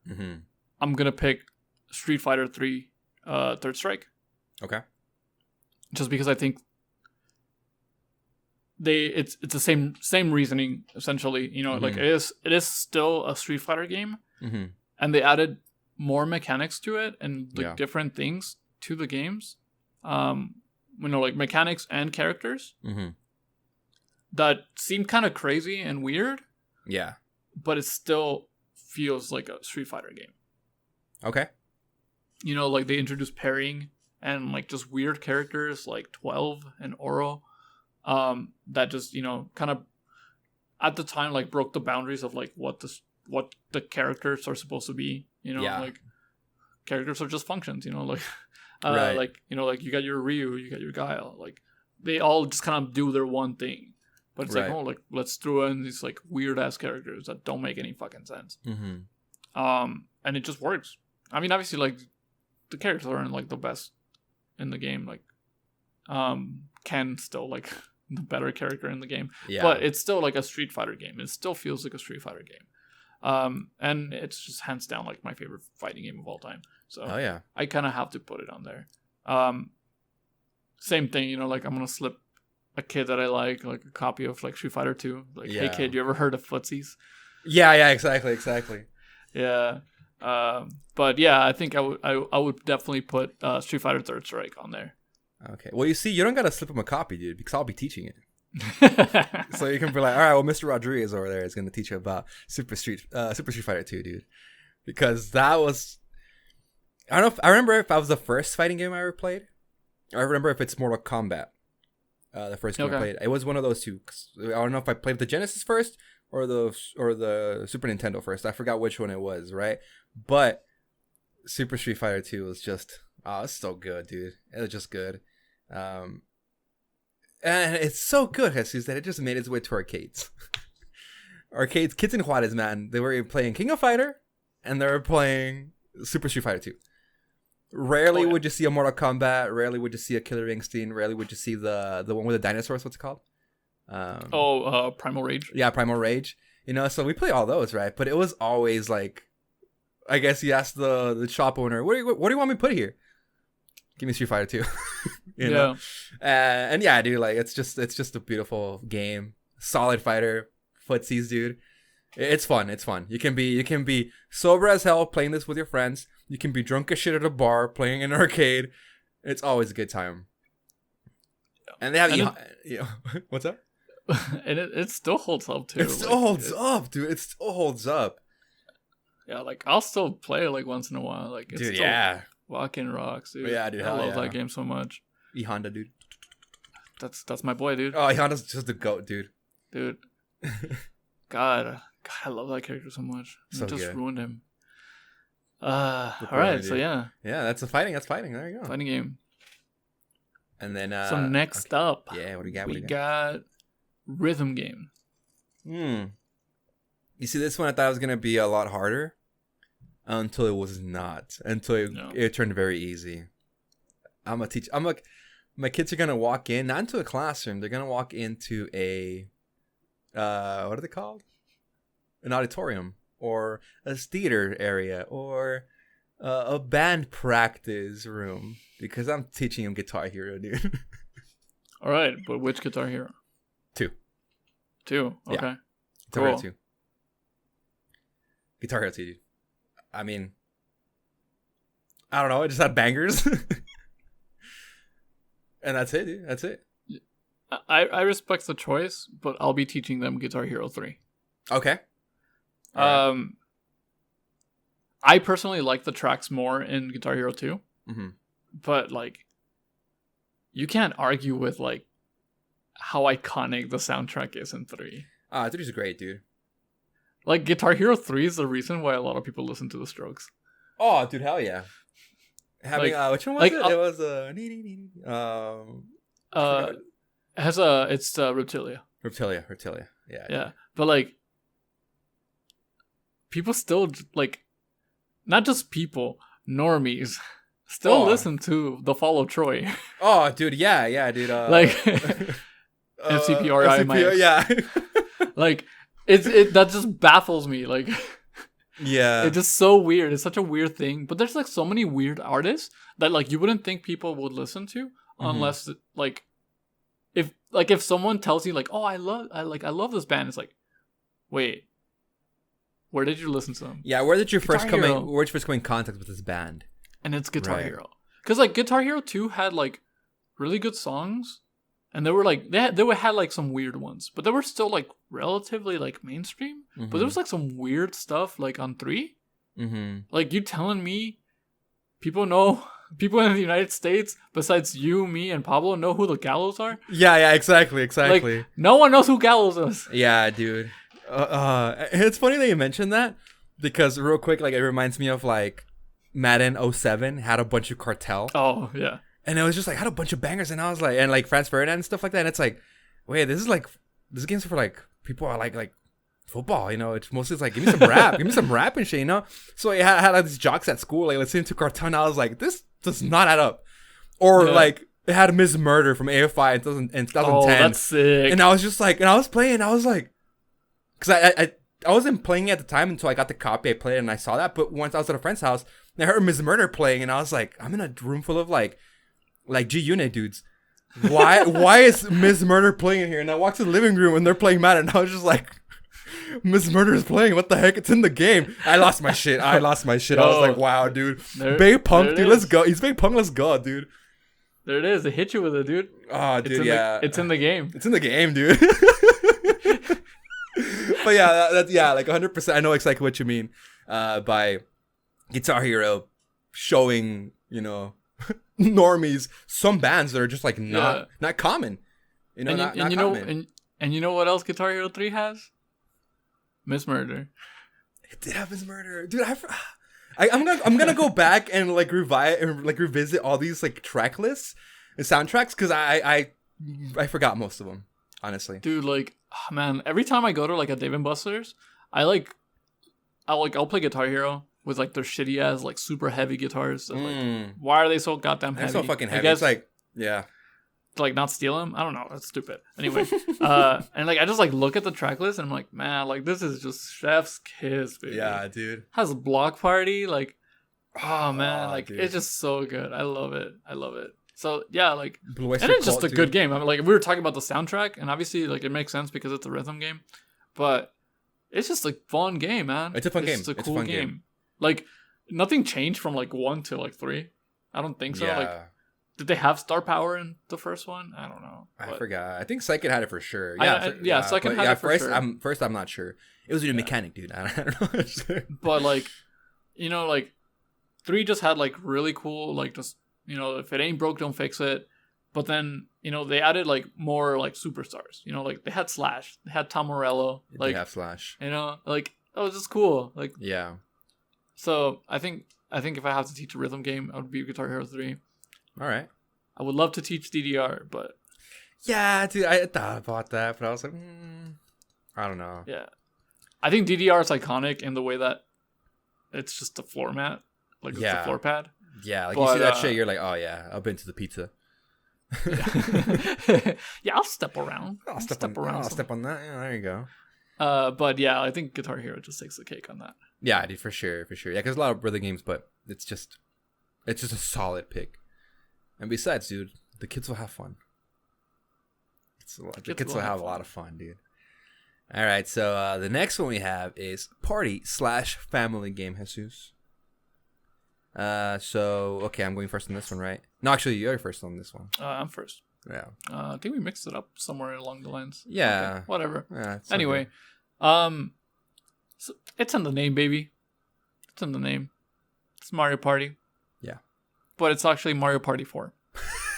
I'm gonna pick Street Fighter 3, Third Strike. Okay. Just because I think it's the same reasoning essentially. You know, like it is still a Street Fighter game, and they added more mechanics to it and like different things to the games. You know, like mechanics and characters. That seem kind of crazy and weird. Yeah. But it still feels like a Street Fighter game. Okay. You know, like they introduced parrying and like just weird characters like 12 and Oro. That just, you know, kind of at the time like broke the boundaries of like what the characters are supposed to be. You know, like characters are just functions, you know, like right. Like, you know, like you got your Ryu, you got your Guile. Like they all just kind of do their one thing. But it's like, oh, like let's throw in these like weird ass characters that don't make any fucking sense. And it just works. I mean, obviously, like the characters aren't like the best in the game. Like, Ken's still like the better character in the game. Yeah. But it's still like a Street Fighter game. It still feels like a Street Fighter game. And it's just hands down like my favorite fighting game of all time. So I kind of have to put it on there. Same thing, you know, like I'm gonna slip a kid that I like a copy of like Street Fighter 2. Like, hey kid, you ever heard of footsies? Yeah, exactly. Yeah. But yeah, I think I would definitely put Street Fighter Third Strike on there. Okay. Well, you see, you don't gotta slip him a copy, dude, because I'll be teaching it. So you can be like, all right, well, Mr. Rodriguez over there is gonna teach you about Super Street Fighter 2, dude, because that was, I don't know. I remember if that was the first fighting game I ever played. I remember if it's Mortal Kombat. The first game I played, it was one of those two. I don't know if I played the Genesis first or the Super Nintendo first. I forgot which one it was, right? But Super Street Fighter 2 was just, it's so good, dude. It was just good, and it's so good, Jesus, that it just made its way to arcades. Kids in Juarez, man, they were playing King of Fighter, and they were playing Super Street Fighter 2. Rarely would you see a Mortal Kombat. Rarely would you see a Killer Instinct. Rarely would you see the one with the dinosaurs. What's it called? Primal Rage. Yeah, Primal Rage. You know, so we play all those, right? But it was always like, I guess you ask the shop owner, what do you want me to put here? Give me Street Fighter 2. you know? And yeah, dude, like it's just a beautiful game. Solid fighter, footsies, dude. It's fun. You can be sober as hell playing this with your friends. You can be drunk as shit at a bar playing in an arcade. It's always a good time. And they have what's up? And it still holds up too. It still holds up, dude. It still holds up. Yeah, like I'll still play it like once in a while. Like it's dude, still walking rocks, dude. Yeah, dude. I love that game so much. E-Honda, dude. That's my boy, dude. Oh, E-Honda's just the GOAT, dude. Dude. God, I love that character so much. So it just good. ruined him. All right. So yeah, Yeah, that's fighting. There you go. fighting game. And then So next up, yeah, what do you got? we got rhythm game. You see, this one I thought was gonna be a lot harder, until it was not. It turned very easy. My kids are gonna walk in, not into a classroom. They're gonna walk into a, what are they called? An auditorium or a theater area or a band practice room, because I'm teaching them Guitar Hero, dude. All right, but which Guitar Hero? 2. Okay. Yeah. Cool. Guitar Hero 2. Guitar Hero 2, dude. I mean, I don't know. It just had bangers. And that's it, dude. That's it. I respect the choice, but I'll be teaching them Guitar Hero 3. Okay. Right. I personally like the tracks more in Guitar Hero 2. Mm-hmm. But, like, you can't argue with, like, how iconic the soundtrack is in 3. 3 is great, dude. Like, Guitar Hero 3 is the reason why a lot of people listen to The Strokes. Oh, dude, hell yeah. Having which one was it? It was it's Reptilia. Reptilia. Yeah. But, like, people still, like, not just people, normies, still listen to The Fall of Troy. Oh, dude, yeah, dude. Like, FCPRI, yeah. Like, it that just baffles me. Like, yeah, it's just so weird. It's such a weird thing. But there's, like, so many weird artists that, like, you wouldn't think people would listen to unless, like, if someone tells you, like, oh, I love this band. It's like, wait, where did you listen to them? Yeah, where did you first come in contact with this band? And it's Guitar Hero. Because, like, Guitar Hero 2 had, like, really good songs. And they were, like, they had, like, some weird ones. But they were still, like, relatively, like, mainstream. Mm-hmm. But there was, like, some weird stuff, like, on 3. Mm-hmm. Like, you telling me people in the United States, besides you, me, and Pablo, know who the Gallows are? Yeah, exactly. Like, no one knows who Gallows is. Yeah, dude. It's funny that you mentioned that, because real quick, like, it reminds me of, like, Madden 07 had a bunch of Cartel. Oh, yeah. And it was just, like, had a bunch of bangers, and I was like, and, like, Franz Ferdinand and stuff like that, and it's like, wait, this game's for, like, people are like football, you know? It's mostly like, give me some rap, give me some rap and shit, you know? So I had like these jocks at school, like, listening to Cartel, and I was like, this does not add up. Or, like, it had Ms. Murder from AFI in 2010. Oh, that's sick. And I was just like, and I was playing, and I was like, because I wasn't playing it at the time until I got the copy. I played it and I saw that. But once I was at a friend's house, I heard Ms. Murder playing, and I was like, I'm in a room full of like G-Unit dudes. Why is Ms. Murder playing in here? And I walked to the living room and they're playing Madden, and I was just like, Ms. Murder is playing. What the heck? It's in the game. I lost my shit. I was like, wow, dude. Big Punk, dude. Let's go. He's Big Punk. Let's go, dude. There it is. They hit you with it, dude. Oh, dude, yeah. It's in the game. It's in the game, dude. But yeah, that's like 100%. I know exactly what you mean by Guitar Hero showing, you know, normies some bands that are just like not common. You know, not common. And you know what else Guitar Hero 3 has? Ms. Murder. It did have Ms. Murder, dude. I'm gonna go back and like revisit all these like track lists and soundtracks, because I forgot most of them, honestly. Dude, like, oh, man, every time I go to like a Dave & Buster's, I'll play Guitar Hero with like their shitty ass like super heavy guitars. Like, why are they so goddamn heavy? They're so fucking heavy. It's like, yeah. To like not steal them? I don't know. That's stupid. Anyway, and like I just like look at the track list and I'm like, man, like this is just chef's kiss, baby. Yeah, dude. Has Block Party, like, oh man, like dude. It's just so good. I love it. So yeah, like, and it's just a good game. I mean, like, we were talking about the soundtrack, and obviously, like, it makes sense because it's a rhythm game, but it's just a fun game, man. It's a fun game. It's a cool game. Like, nothing changed from like 1 to like 3. I don't think so. Yeah. Like, did they have star power in the first one? I don't know. I forgot. I think Psychic had it for sure. Psychic had it for sure. First, I'm not sure. It was a mechanic, dude. I don't know. But like, you know, like 3 just had like really cool, like, just, you know, if it ain't broke, don't fix it. But then, you know, they added like more like superstars. You know, like they had Slash, they had Tom Morello. Like, they have Slash. You know, like that was just cool. Like, yeah. So I think if I have to teach a rhythm game, it would be Guitar Hero 3. All right. I would love to teach DDR, but Yeah, dude, I thought about that, but I was like, I don't know. yeah, I think DDR is iconic in the way that it's just a floor mat, like it's a floor pad. Yeah, like But, you see that shit, you're like, oh yeah, I've been to the pizza. Yeah, I'll step around. I'll step on that. Yeah, there you go. But yeah, I think Guitar Hero just takes the cake on that. Yeah, dude, for sure. Yeah, because a lot of rhythm games, but it's just a solid pick. And besides, dude, the kids will have fun. The kids will have a lot of fun, dude. All right, so the next one we have is party/family game, Jesus. So okay, I'm going first on this one, right? No, actually, you're first on this one. I'm first. Yeah. I think we mixed it up somewhere along the lines. Yeah. Okay, whatever. Yeah, anyway, so it's in the name, baby. It's in the name. It's Mario Party. Yeah. But it's actually Mario Party 4.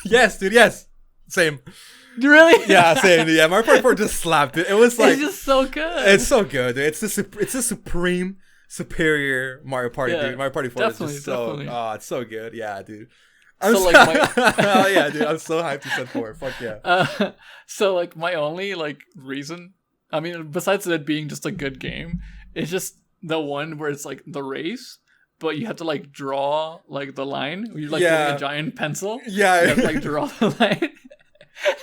Yes, dude. Yes. Same. Really? Yeah, same. Yeah, Mario Party 4 just slapped it. It was like it's just so good. It's so good, dude. It's the supreme superior Mario Party, dude. Mario Party 4 definitely, is just so it's so good. Yeah, dude. Oh yeah, dude. I'm so hyped to set 4. Fuck yeah. So like my only like reason, I mean, besides it being just a good game, it's just the one where it's like the race, but you have to like draw like the line. You're like holding a giant pencil. Yeah. You have to like draw the line.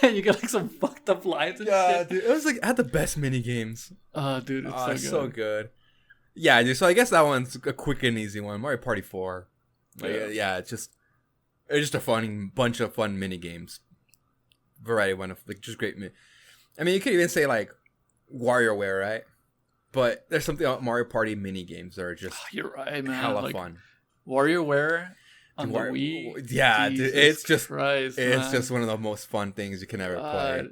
And you get like some fucked up lines and shit. Dude. It was like, it had the best mini games. Dude, it's so good. Yeah, dude. So I guess that one's a quick and easy one. Mario Party 4. Like, it's just a bunch of fun mini games. Variety one of like just great. I mean, you could even say like WarioWare, right? But there's something about Mario Party mini games that are just you're right, man. hella like, fun. WarioWare on the Wii. Yeah, dude, it's just Christ, it's just one of the most fun things you can ever play.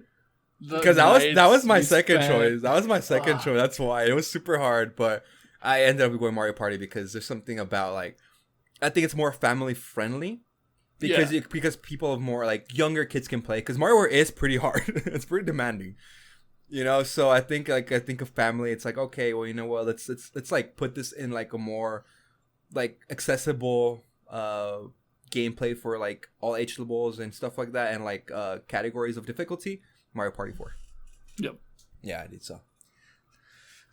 Because that was my second choice. That was my second choice. That's why it was super hard, but I ended up going Mario Party because there's something about like I think it's more family friendly because because people of more like younger kids can play because WarioWare is pretty hard. It's pretty demanding. You know, so I think of family. It's like, okay, well, you know what? Let's like put this in like a more like accessible gameplay for like all age levels and stuff like that, and like categories of difficulty. Mario Party 4. Yep. Yeah, I did so.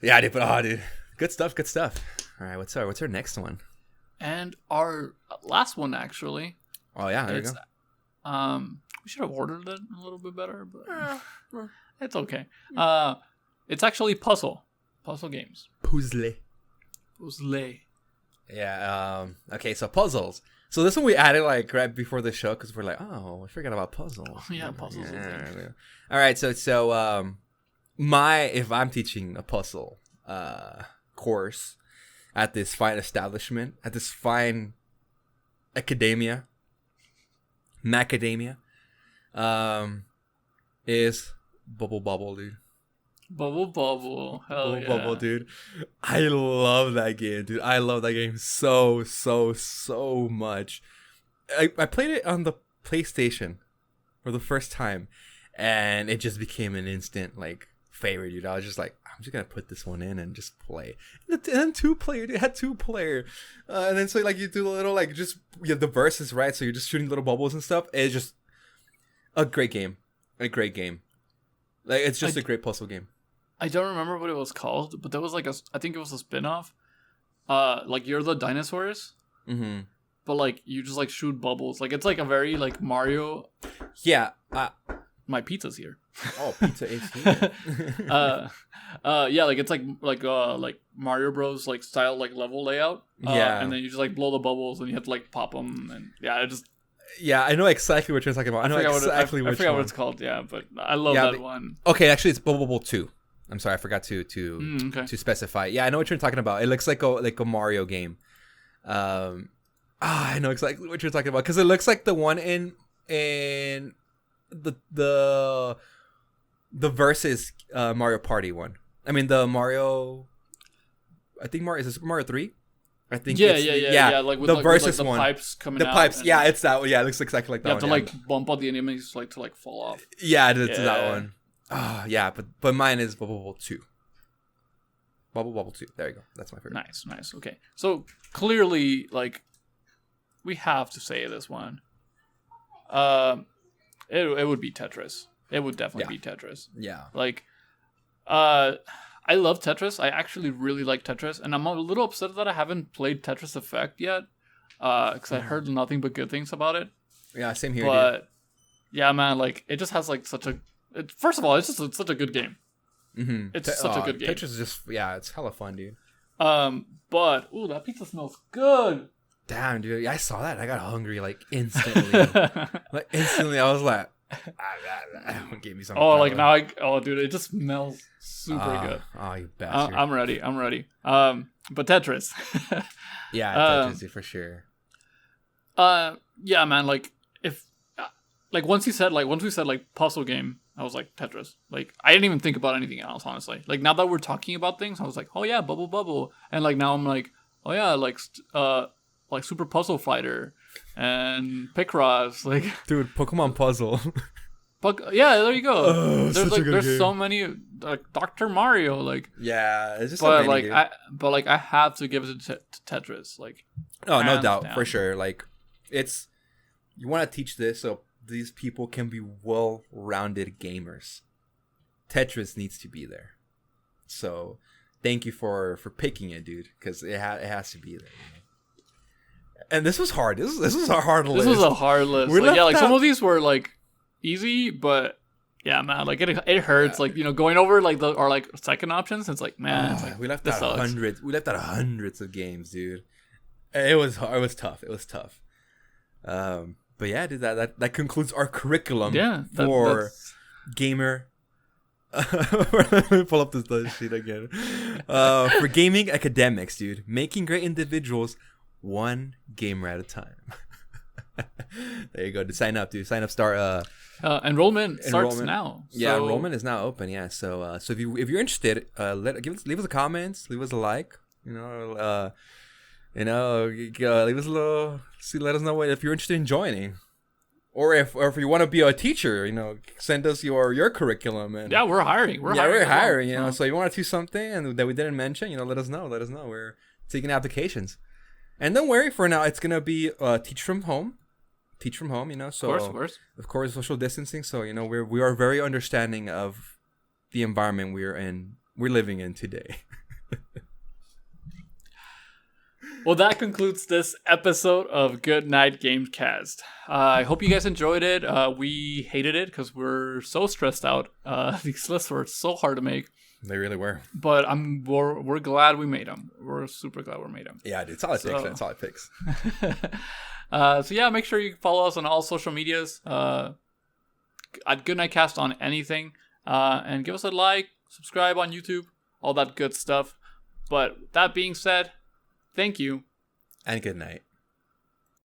Yeah, I did. But dude, good stuff. All right, what's our next one? And our last one actually. Oh yeah, there you go. We should have ordered it a little bit better, but. It's okay. It's actually puzzle games. Puzzle. Yeah. Okay. So puzzles. So this one we added like right before the show because we're like, oh, I forgot about puzzles. Yeah, puzzles. Yeah. All right. So if I'm teaching a puzzle course at this fine establishment, at this fine macadamia, is Bubble, dude. Bubble. Hell yeah. Bubble, dude. I love that game, dude. I love that game so much. I played it on the PlayStation for the first time, and it just became an instant, like, favorite, dude. I was just like, I'm just gonna put this one in and just play. And then 2-player, dude. It had 2-player. And then so, like, you do the little, like, just, you have the verses, right? So you're just shooting little bubbles and stuff. It's just a great game. Like, it's just a great puzzle game. I don't remember what it was called, but there was like I think it was a spin-off. Like you're the dinosaurs. Mm-hmm. But like you just like shoot bubbles. Like it's like a very like Mario. Yeah. My pizza's here. Oh, pizza is here. Yeah, like it's like Mario Bros like style like level layout. And then you just like blow the bubbles and you have to like pop them and it just. Yeah, I know exactly what you're talking about. I forgot what it's called. Yeah, but I love that one. Okay, actually, it's Bubble 2. I'm sorry, I forgot to specify. Yeah, I know what you're talking about. It looks like a Mario game. I know exactly what you're talking about because it looks like the one in the versus Mario Party one. I mean the Mario. I think is this Mario 3? I think yeah. Like with the versus the one. Pipes coming the out. Pipes, yeah, it's that one. Yeah, it looks exactly like that one. You have to like bump all the enemies like to like fall off. Yeah, it's that one. Yeah, but mine is Bubble 2. Bubble Bobble 2. There you go. That's my favorite. Nice. Okay. So clearly, like, we have to say this one. It would be Tetris. It would definitely be Tetris. Yeah. Like, I love Tetris. I actually really like Tetris, and I'm a little upset that I haven't played Tetris Effect yet, because I heard nothing but good things about it. Yeah, same here. But dude. yeah, man, like it just has like such a. First of all, it's just such a good game. Mm-hmm. It's such a good game. Tetris is just it's hella fun, dude. But that pizza smells good. Damn, dude, I saw that. I got hungry like instantly. I was like, give me something. Oh, like now dude, it just smells super good. Oh, you bastard. I'm ready. But Tetris. Yeah, Tetris, dude, for sure. Yeah, man, like if once we said puzzle game, I was like Tetris. Like I didn't even think about anything else, honestly. Like now that we're talking about things, I was like, oh yeah, Bubble, and like now I'm like, oh yeah, like Super Puzzle Fighter and Picross, like dude, Pokemon Puzzle. Yeah, there you go. Oh, there's game. so many, like Dr. Mario, like yeah, it's just but so many, I have to give it to Tetris, like oh no doubt down. For sure. Like it's you want to teach this so these people can be well-rounded gamers. Tetris needs to be there. So thank you for picking it, dude, because it has to be there. And this was hard. This was a hard list. This was a hard list. Like, some of these were like easy, but yeah, man, like it hurts. Like, you know, going over like our like second options. It's like, man, it's like, we left out hundreds. We left out hundreds of games, dude. It was tough. It was tough. But yeah, dude, that concludes our curriculum for gamer. Let me pull up this sheet again. For gaming academics, dude, making great individuals one gamer at a time. There you go. To sign up, dude. Sign up. Start. Enrollment starts now. So. Yeah, enrollment is now open. Yeah, so if you're interested, leave us a comment, leave us a like. Leave us a little. Let us know if you're interested in joining, or if you want to be a teacher. Send us your curriculum. And yeah, we're hiring. We're hiring. So you want to do something and that we didn't mention, let us know. We're taking applications. And don't worry, for now it's gonna be teach from home. So of course, social distancing. So we are very understanding of the environment we're living in today. Well, that concludes this episode of Goodnight Gamescast. I hope you guys enjoyed it. We hated it because we're so stressed out. These lists were so hard to make. They really were. But we're glad we made them. We're super glad we made them. Yeah, dude. Solid picks, man. Solid picks. So yeah, make sure you follow us on all social medias. At Goodnightcast on anything. And give us a like, subscribe on YouTube, all that good stuff. But that being said, thank you. And good night.